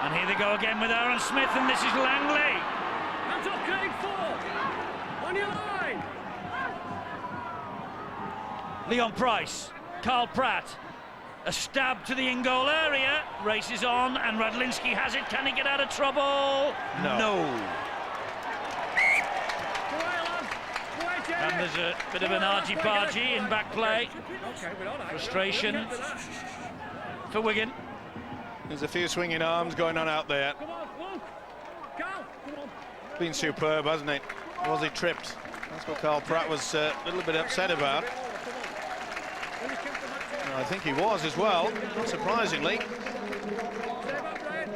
And here they go again with Aaron Smith, and this is Langley. Hands off, Craig, 4! On your line! Leon Price, Carl Pratt. A stab to the in-goal area, races on, and Radlinski has it. Can he get out of trouble? No. And there's a bit of an argy-bargy in back play. Frustration for Wigan. There's a few swinging arms going on out there. Been superb, hasn't it? Was he tripped? That's what Carl Pratt was a little bit upset about. I think he was as well, not surprisingly.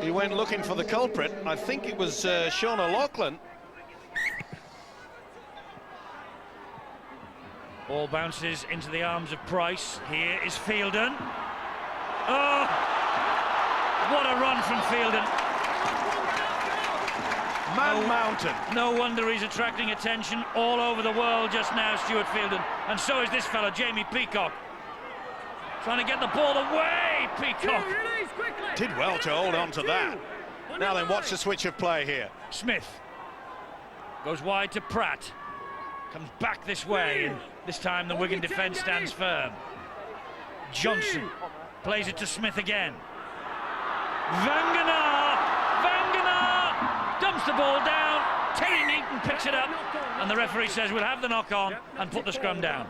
He went looking for the culprit. I think it was Sean O'Loughlin. Ball bounces into the arms of Price. Here is Fielden. Oh, what a run from Fielden. Mountain. No wonder he's attracting attention all over the world just now, Stuart Fielden. And so is this fella, Jamie Peacock. Trying to get the ball away, Peacock. Did well to hold on to that. Now then, watch the switch of play here. Smith goes wide to Pratt. Comes back this way, and this time the Wigan defence stands firm. Johnson plays it to Smith again. Vangenaar dumps the ball down. Terry Newton picks it up, and the referee says we'll have the knock on and put the scrum down.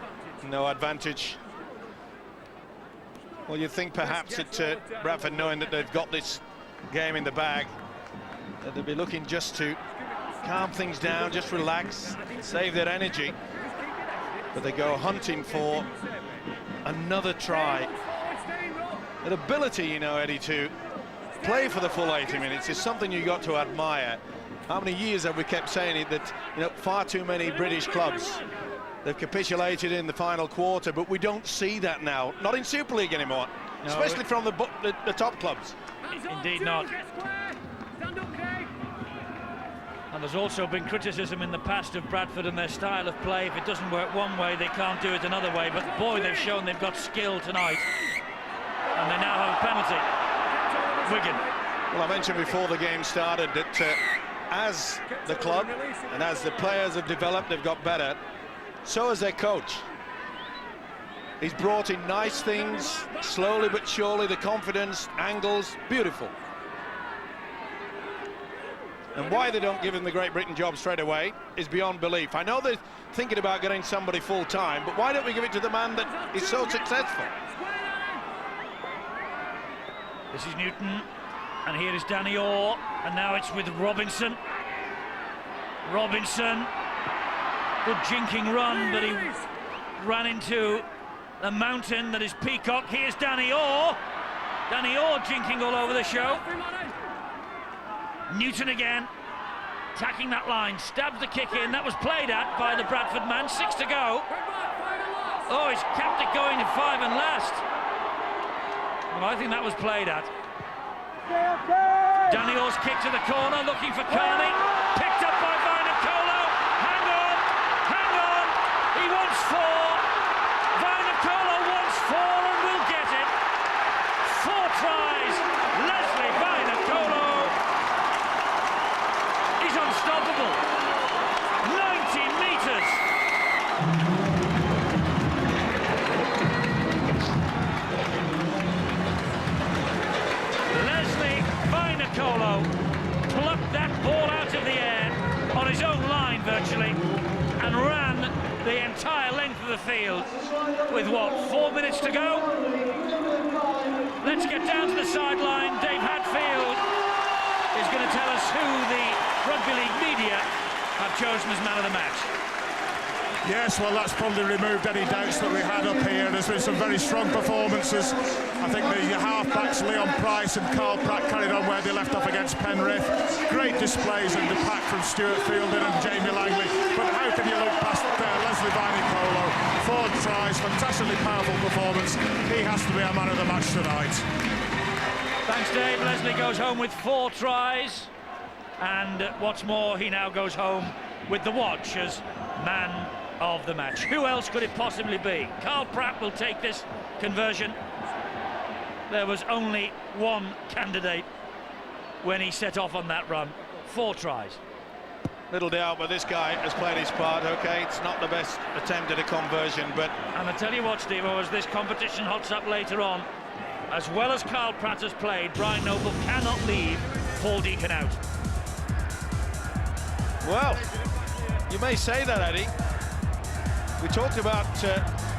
No advantage. Well, you'd think perhaps at Bradford, knowing that they've got this game in the bag, that they'd be looking just to calm things down, just relax, save their energy. But they go hunting for another try. That ability, you know, Eddie, to play for the full 80 minutes is something you got to admire. How many years have we kept saying it, that, you know, far too many British clubs, they've capitulated in the final quarter, but we don't see that now. Not in Super League anymore, no, especially from the top clubs. Indeed not. And there's also been criticism in the past of Bradford and their style of play. If it doesn't work one way, they can't do it another way. But boy, they've shown they've got skill tonight. And they now have a penalty. Wigan. Well, I mentioned before the game started that as the club and as the players have developed, they've got better. So has their coach. He's brought in nice things, slowly but surely, the confidence, angles, beautiful. And why they don't give him the Great Britain job straight away is beyond belief. I know they're thinking about getting somebody full-time, but why don't we give it to the man that is so successful? This is Newton, and here is Danny Orr, and now it's with Robinson. Robinson, good jinking run, but he ran into the mountain that is Peacock. Here's Danny Orr. Danny Orr jinking all over the show. Newton again, attacking that line, stabs the kick in. That was played at by the Bradford man. 6 to go. Oh, he's kept it going to 5 and last. Well, I think that was played at. Danny Orr's kick to the corner, looking for Carney. Picked up by Vainikolo. Hang on, hang on. He wants 4. Vainikolo wants 4 and will get it. 4 tries. Leslie Vainikolo. He's unstoppable. 90 metres. Leslie Vainikolo plucked that ball out of the air on his own line virtually and ran the entire length of the field with what, 4 minutes to go? Let's get down to the sideline. Dave Hatfield is going to tell us who the Rugby League media have chosen as man of the match. Yes, well, that's probably removed any doubts that we had up here. There's been some very strong performances. I think the half-backs, Leon Price and Carl Pratt, carried on where they left off against Penrith. Great displays in the pack from Stuart Fielden and Jamie Langley. But how can you look past Leslie Vainikolo? 4 tries, fantastically powerful performance. He has to be our man of the match tonight. Thanks, Dave. Leslie goes home with 4 tries. And what's more, he now goes home with the watch as man of the match. Who else could it possibly be? Carl Pratt will take this conversion. There was only one candidate when he set off on that run. 4 tries. Little doubt, but this guy has played his part. Okay, it's not the best attempt at a conversion, but... And I tell you what, Steve-O, as this competition hots up later on, as well as Carl Pratt has played, Brian Noble cannot leave Paul Deacon out. Well, you may say that, Eddie. We talked about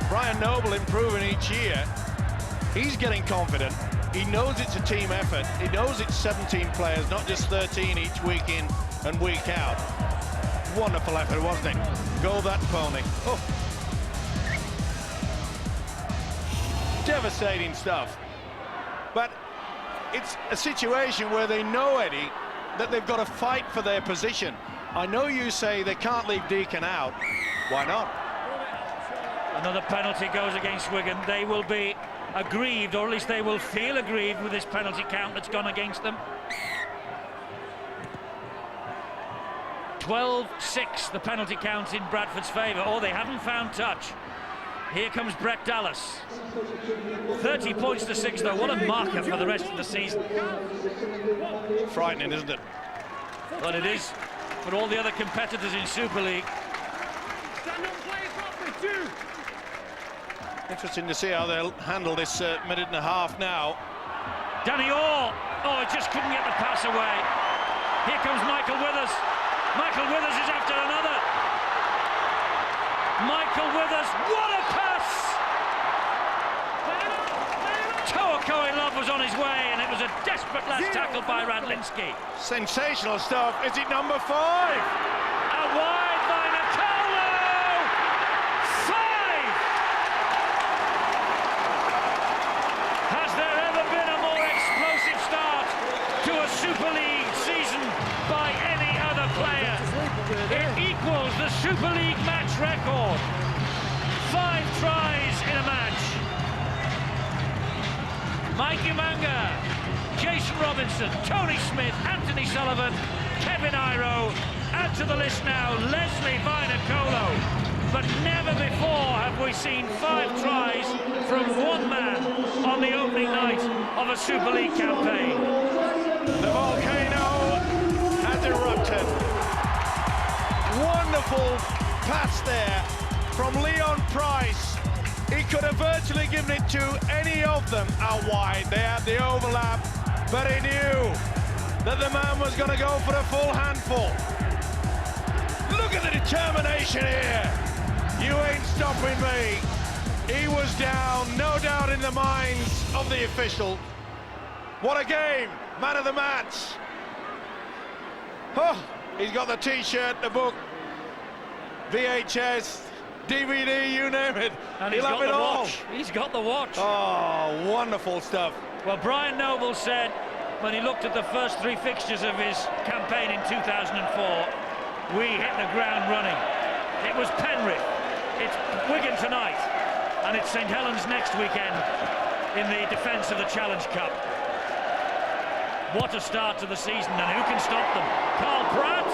Brian Noble improving each year. He's getting confident. He knows it's a team effort. He knows it's 17 players, not just 13 each week in and week out. Wonderful effort, wasn't it? Go that pony. Oh. Devastating stuff. But it's a situation where they know, Eddie, that they've got to fight for their position. I know you say they can't leave Deacon out. Why not? Another penalty goes against Wigan. They will be aggrieved, or at least they will feel aggrieved with this penalty count that's gone against them. 12-6 the penalty count in Bradford's favour. Oh, they haven't found touch. Here comes Brett Dallas. 30 points to 6 though. What a marker for the rest of the season. Frightening, isn't it? Well, it is for all the other competitors in Super League. Interesting to see how they'll handle this minute and a half now. Danny Orr. Oh, he just couldn't get the pass away. Here comes Michael Withers. Michael Withers is after another. Michael Withers, what a pass! Toa Love was on his way, and it was a desperate last tackle by Radlinski. Sensational stuff. Is it number 5? A wide by Nicolo! 5! Has there ever been a more explosive start to a Super League season by any other player? It equals the Super League match record. 5 tries in a match. Mike Umanga, Jason Robinson, Tony Smith, Anthony Sullivan, Kevin Iro. Add to the list now Leslie Vainicolo. But never before have we seen 5 tries from one man on the opening night of a Super League campaign. The volcano has erupted. Wonderful pass there from Leon Price. He could have virtually given it to any of them out wide. They had the overlap, but he knew that the man was going to go for a full handful. Look at the determination here. You ain't stopping me. He was down, no doubt in the minds of the official. What a game, man of the match. Oh, he's got the T-shirt, the book, VHS, DVD, you name it. And he's got the watch. He's got the watch. Oh, wonderful stuff. Well, Brian Noble said when he looked at the first 3 fixtures of his campaign in 2004, we hit the ground running. It was Penrith, it's Wigan tonight, and it's St Helens next weekend in the defence of the Challenge Cup. What a start to the season, and who can stop them? Carl Pratt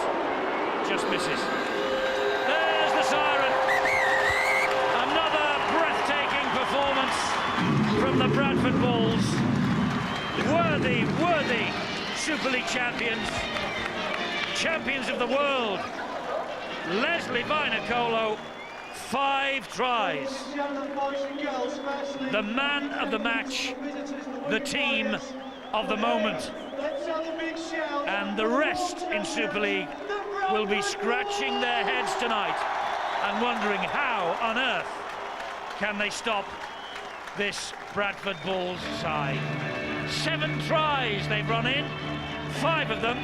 just misses. There's the siren. Another breathtaking performance from the Bradford Bulls. Worthy Super League champions, champions of the world. Leslie Vainicolo, 5 tries. The man of the match, the team of the moment. And the rest in Super League will be scratching their heads tonight and wondering how on earth can they stop this Bradford Bulls side. 7 tries they've run in, 5 of them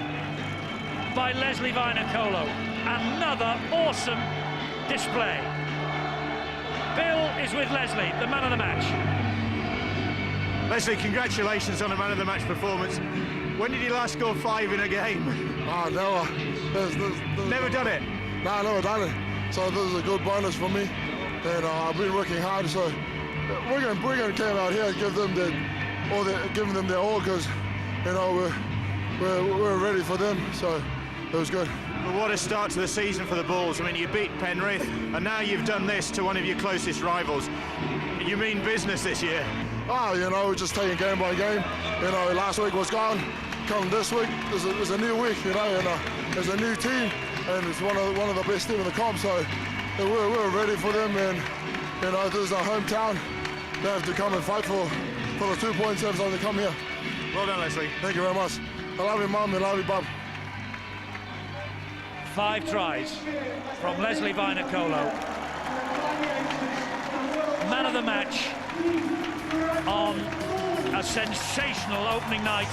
by Leslie Vainicolo. Another awesome display. Bill is with Leslie, the man of the match. Leslie, congratulations on a man of the match performance. When did you last score 5 in a game? Never. Never done it? No, never done it. So this is a good bonus for me. And I've been working hard, so Wigan came out here and give them giving them their all, because you know we're ready for them. So it was good. Well, what a start to the season for the Bulls. I mean, you beat Penrith, and now you've done this to one of your closest rivals. You mean business this year? You know, we're just taking game by game. You know, last week was gone. Come this week, there's a new week. You know, and there's a new team, and it's one of the best team in the comp. So we're ready for them, and you know, this is our hometown. They have to come and fight for the 2 points every time they come here. Well done, Leslie. Thank you very much. I love you, Mum. I love you, Bob. 5 tries from Leslie Vainicolo. Man of the match on a sensational opening night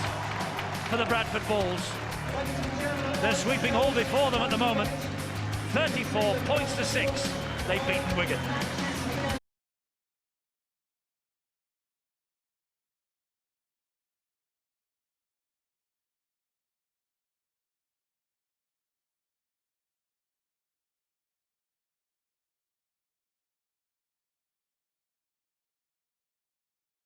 for the Bradford Bulls. They're sweeping all before them at the moment. 34 points to 6. They've beaten Wigan.